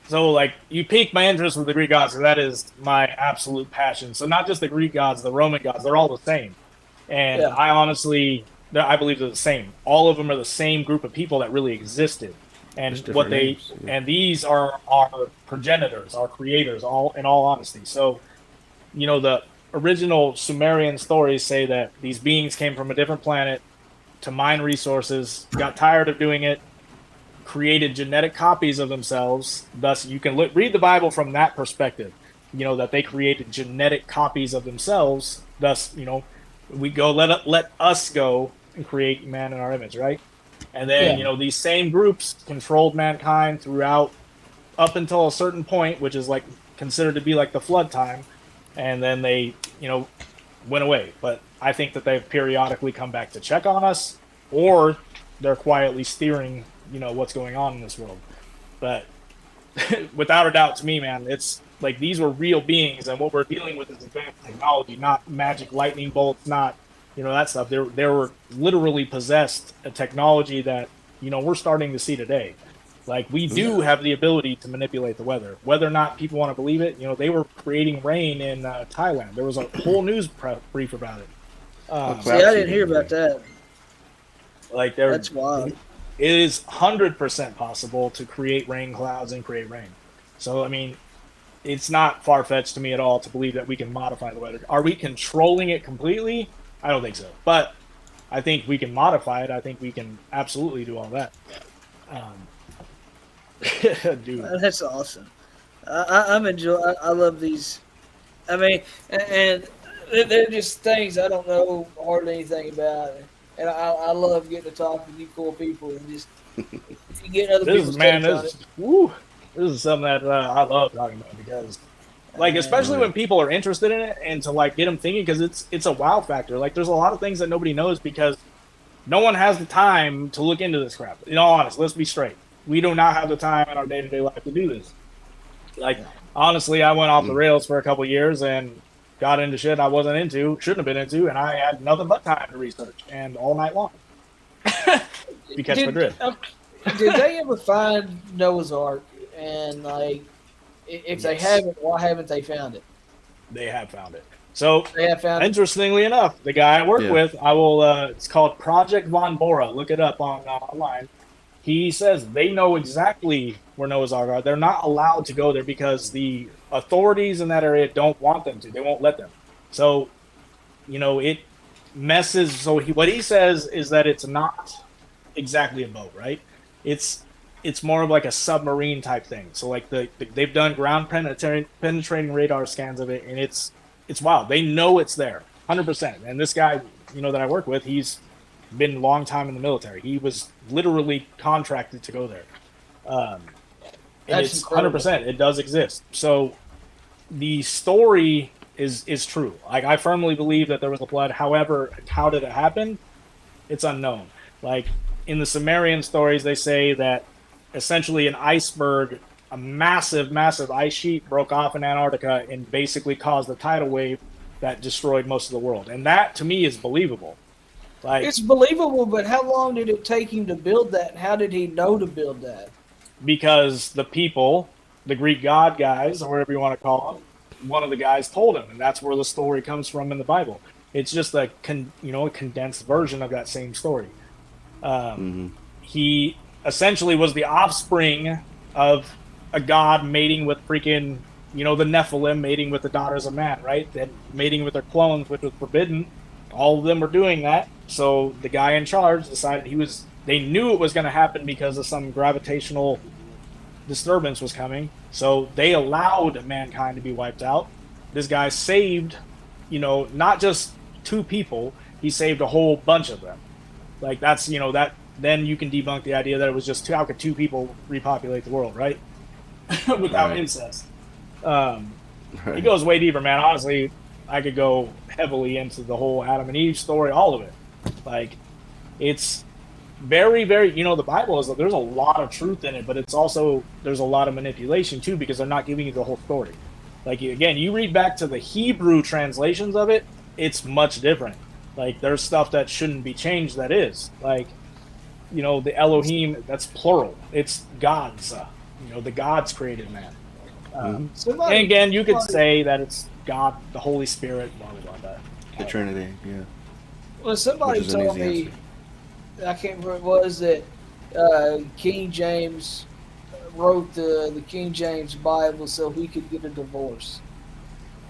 so like you piqued my interest with the Greek gods, so that is my absolute passion. So not just the Greek gods, the Roman gods, they're all the same, and Yeah, I honestly I believe they're the same. All of them are the same group of people that really existed, and Just what different they names. Yeah. and these are our progenitors, our creators, all in all honesty. So the original Sumerian stories say that these beings came from a different planet to mine resources, got tired of doing it, created genetic copies of themselves. Thus, you can read the Bible from that perspective. That they created genetic copies of themselves. Thus, we go let us go and create man in our image, right? And then yeah. these same groups controlled mankind throughout up until a certain point, which is like considered to be like the flood time, and then they went away. But I think that they've periodically come back to check on us, or they're quietly steering what's going on in this world. But without a doubt, to me, man, it's like these were real beings, and what we're dealing with is advanced technology, not magic lightning bolts, not that stuff. They were literally possessed a technology that we're starting to see today. Like we do have the ability to manipulate the weather, whether or not people want to believe it. They were creating rain in Thailand. There was a whole news brief about it. Well, Um, See, I cloud didn't hear seeding. about that. like there, That's wild. it is 100% possible to create rain clouds and create rain. So I mean, it's not far fetched to me at all to believe that we can modify the weather. Are we controlling it completely? I don't think so, but I think we can modify it. I think we can absolutely do all that. Um, dude. That's awesome. I'm enjoy. I love these. I mean, and they're just things I don't know hardly anything about, and I love getting to talk with you cool people and just getting other This people's is man, takes on this it. woo, this is something that I love talking about because, like, especially Oh, when yeah. people are interested in it and to like get them thinking because it's a wow factor. Like, there's a lot of things that nobody knows because no one has the time to look into this crap. In all honesty, let's be straight. We do not have the time in our day to day life to do this. Like, honestly, I went off the Mm. rails for a couple years and got into shit I wasn't into, shouldn't have been into, and I had nothing but time to research and all night long. You catch my drift. Did they ever find Noah's Ark? And like, if they Yes, haven't, why haven't they found it? they have found it. So, They have found it. interestingly enough, the guy I work Yeah. with, I will. It's called Project Von Bora. Look it up online. He says they know exactly where Noah's Ark are. They're not allowed to go there because the authorities in that area don't want them to. They won't let them. So, it messes. So what he says is that it's not exactly a boat, right? It's it's more of like a submarine type thing. So like they've done ground penetrating radar scans of it, and it's wild. They know it's there, 100%. And this guy, that I work with, he's been a long time in the military. He was literally contracted to go there. And That's it's incredible. 100%. It does exist. So the story is true. Like, I firmly believe that there was a flood. However, how did it happen? It's unknown. Like, in the Sumerian stories, they say that essentially an iceberg, a massive, massive ice sheet broke off in Antarctica and basically caused a tidal wave that destroyed most of the world. And that, to me, is believable. Like, It's believable, but how long did it take him to build that? And how did he know to build that? because the people, the Greek god guys, or whatever you want to call them, one of the guys told him, and that's where the story comes from in the Bible. It's just a a condensed version of that same story. He essentially was the offspring of a god mating with freaking the Nephilim, mating with the daughters of man, right? And mating with their clones, which was forbidden. All of them were doing that. So the guy in charge decided they knew it was going to happen because of some gravitational disturbance was coming. So they allowed mankind to be wiped out. This guy saved, not just 2 people, he saved a whole bunch of them. Like, that's, that then you can debunk the idea that it was just how could 2 people repopulate the world, right? Without incest. It goes way deeper, man. Honestly, I could go heavily into the whole Adam and Eve story, all of it. Like, it's very, very, the Bible there's a lot of truth in it, but it's also, there's a lot of manipulation too, because they're not giving you the whole story. Like, again, you read back to the Hebrew translations of it, it's much different. Like, there's stuff that shouldn't be changed that is. Like, the Elohim, that's plural. It's gods. The gods created man. And again, you could say that it's God, the Holy Spirit, blah, blah, blah. The Trinity, yeah. Well, somebody Which is an told easy me, answer. I can't remember what it was, that King James wrote the King James Bible so he could get a divorce.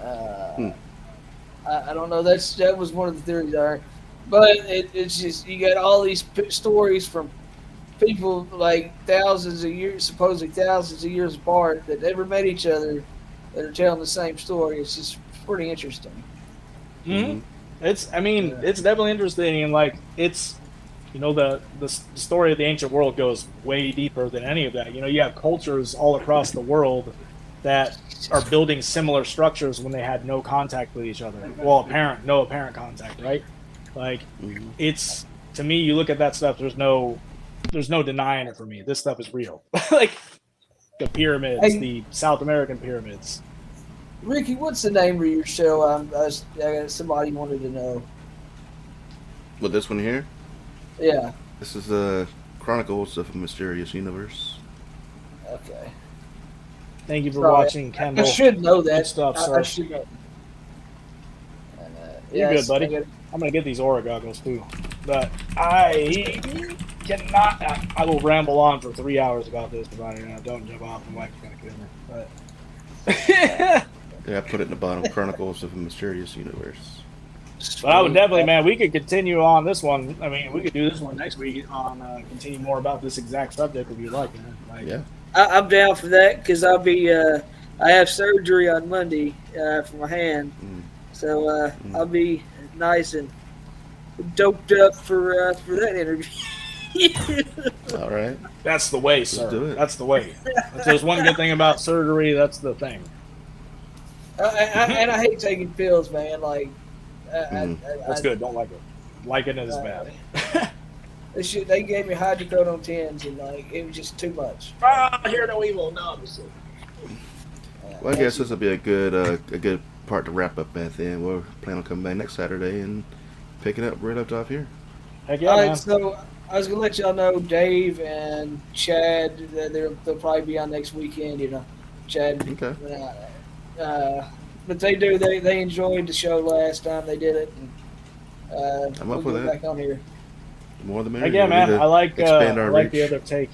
I don't know. That was one of the theories I heard. But it's just, you got all these stories from people like supposedly thousands of years apart, that never met each other, that are telling the same story. It's just pretty interesting. Mm-hmm. It's definitely interesting, and like, it's, the story of the ancient world goes way deeper than any of that. You have cultures all across the world that are building similar structures when they had no contact with each other. Well, no apparent contact, right? Like, it's, to me, you look at that stuff, there's no denying it for me. This stuff is real. Like, the pyramids, the South American pyramids. Ricky, what's the name of your show? Somebody wanted to know. With this one here, Yeah. this is the Chronicles of a Mysterious Universe. Okay. Thank you for Sorry. watching, Kendall. I should know that. Good stuff, I sir. should know. You're good, buddy. I'm gonna get these Aura goggles too, but I cannot. I will ramble on for 3 hours about this, provided I don't jump off. My wife's gonna kill me. But Yeah, I put it in the bottom. Chronicles of a Mysterious Universe. But I would definitely, man, we could continue on this one. I mean, we could do this one next week on continue more about this exact subject if you like, man. Like, Yeah. I'm down for that, because I'll be. I have surgery on Monday for my hand, so I'll be nice and doped up for that interview. All right. that's the way, sir. do it. That's the way. If there's one good thing about surgery, that's the thing. And I hate taking pills, man. Like, That's good. Don't like it. Liking it is bad. They gave me hydrocodone 10s, and like, it was just too much. Hear no evil. No. Well, I guess this will be a good part to wrap up at then. We'll plan on coming back next Saturday and picking up right up off here. Heck yeah, All right, man. so I was gonna let y'all know, Dave and Chad, they'll probably be on next weekend. Chad. Okay. But they enjoyed the show last time they did it. And, I'm up we'll with get that. back on here. More the merrier. Heck yeah, We man. need to I like expand our reach. the other take,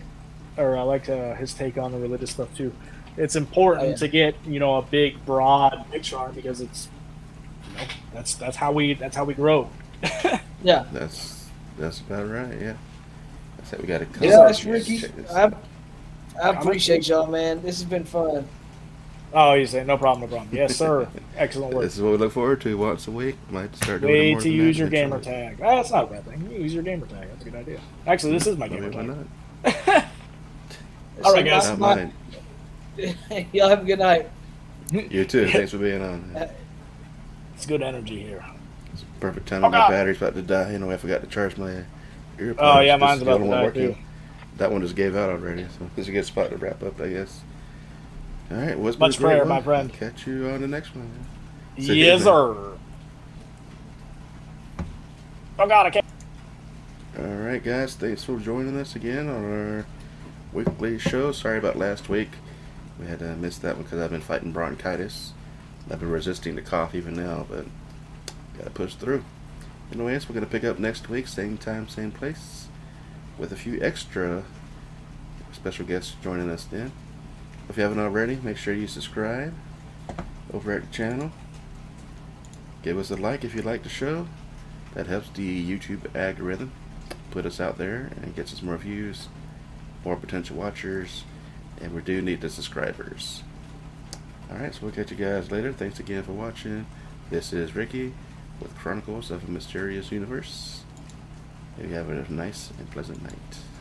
or I like his take on the religious stuff too. It's important to get a big, broad picture on it, because it's that's how we grow. Yeah. That's about right. Yeah. That's it. We got to. Yeah, that's Ricky. I appreciate y'all, man. This has been fun. Oh, you say no problem, no problem. Yes, sir. Excellent work. This is what we look forward to once a week. Might start doing it Way more to than use that your gamer eventually. tag. That's not a bad thing. You use your gamer tag. That's a good idea. Actually, this is my I mean, gamer why tag. not? All right, guys. Not mine. Y'all have a good night. You too. Thanks for being on. It's good energy here. It's a perfect time. Oh, My God. battery's about to die. You know, I forgot to charge my earpods. Oh, yeah, This mine's is about the to only one die, working. too. That one just gave out already, so this is a good spot to wrap up, I guess. All right, well, it's Much been a great prayer, one. my friend. I'll catch you on the next one. See you, Yes, man. sir. Oh, God, I can't. All right, guys, thanks for joining us again on our weekly show. Sorry about last week. We had to miss that one because I've been fighting bronchitis. I've been resisting the cough even now, but got to push through. Anyways, we're going to pick up next week, same time, same place, with a few extra special guests joining us then. If you haven't already, make sure you subscribe over at the channel. Give us a like if you like the show. That helps the YouTube algorithm put us out there and gets us more views, more potential watchers, and we do need the subscribers. Alright, so we'll catch you guys later. Thanks again for watching. This is Ricky with Chronicles of a Mysterious Universe. You have a nice and pleasant night.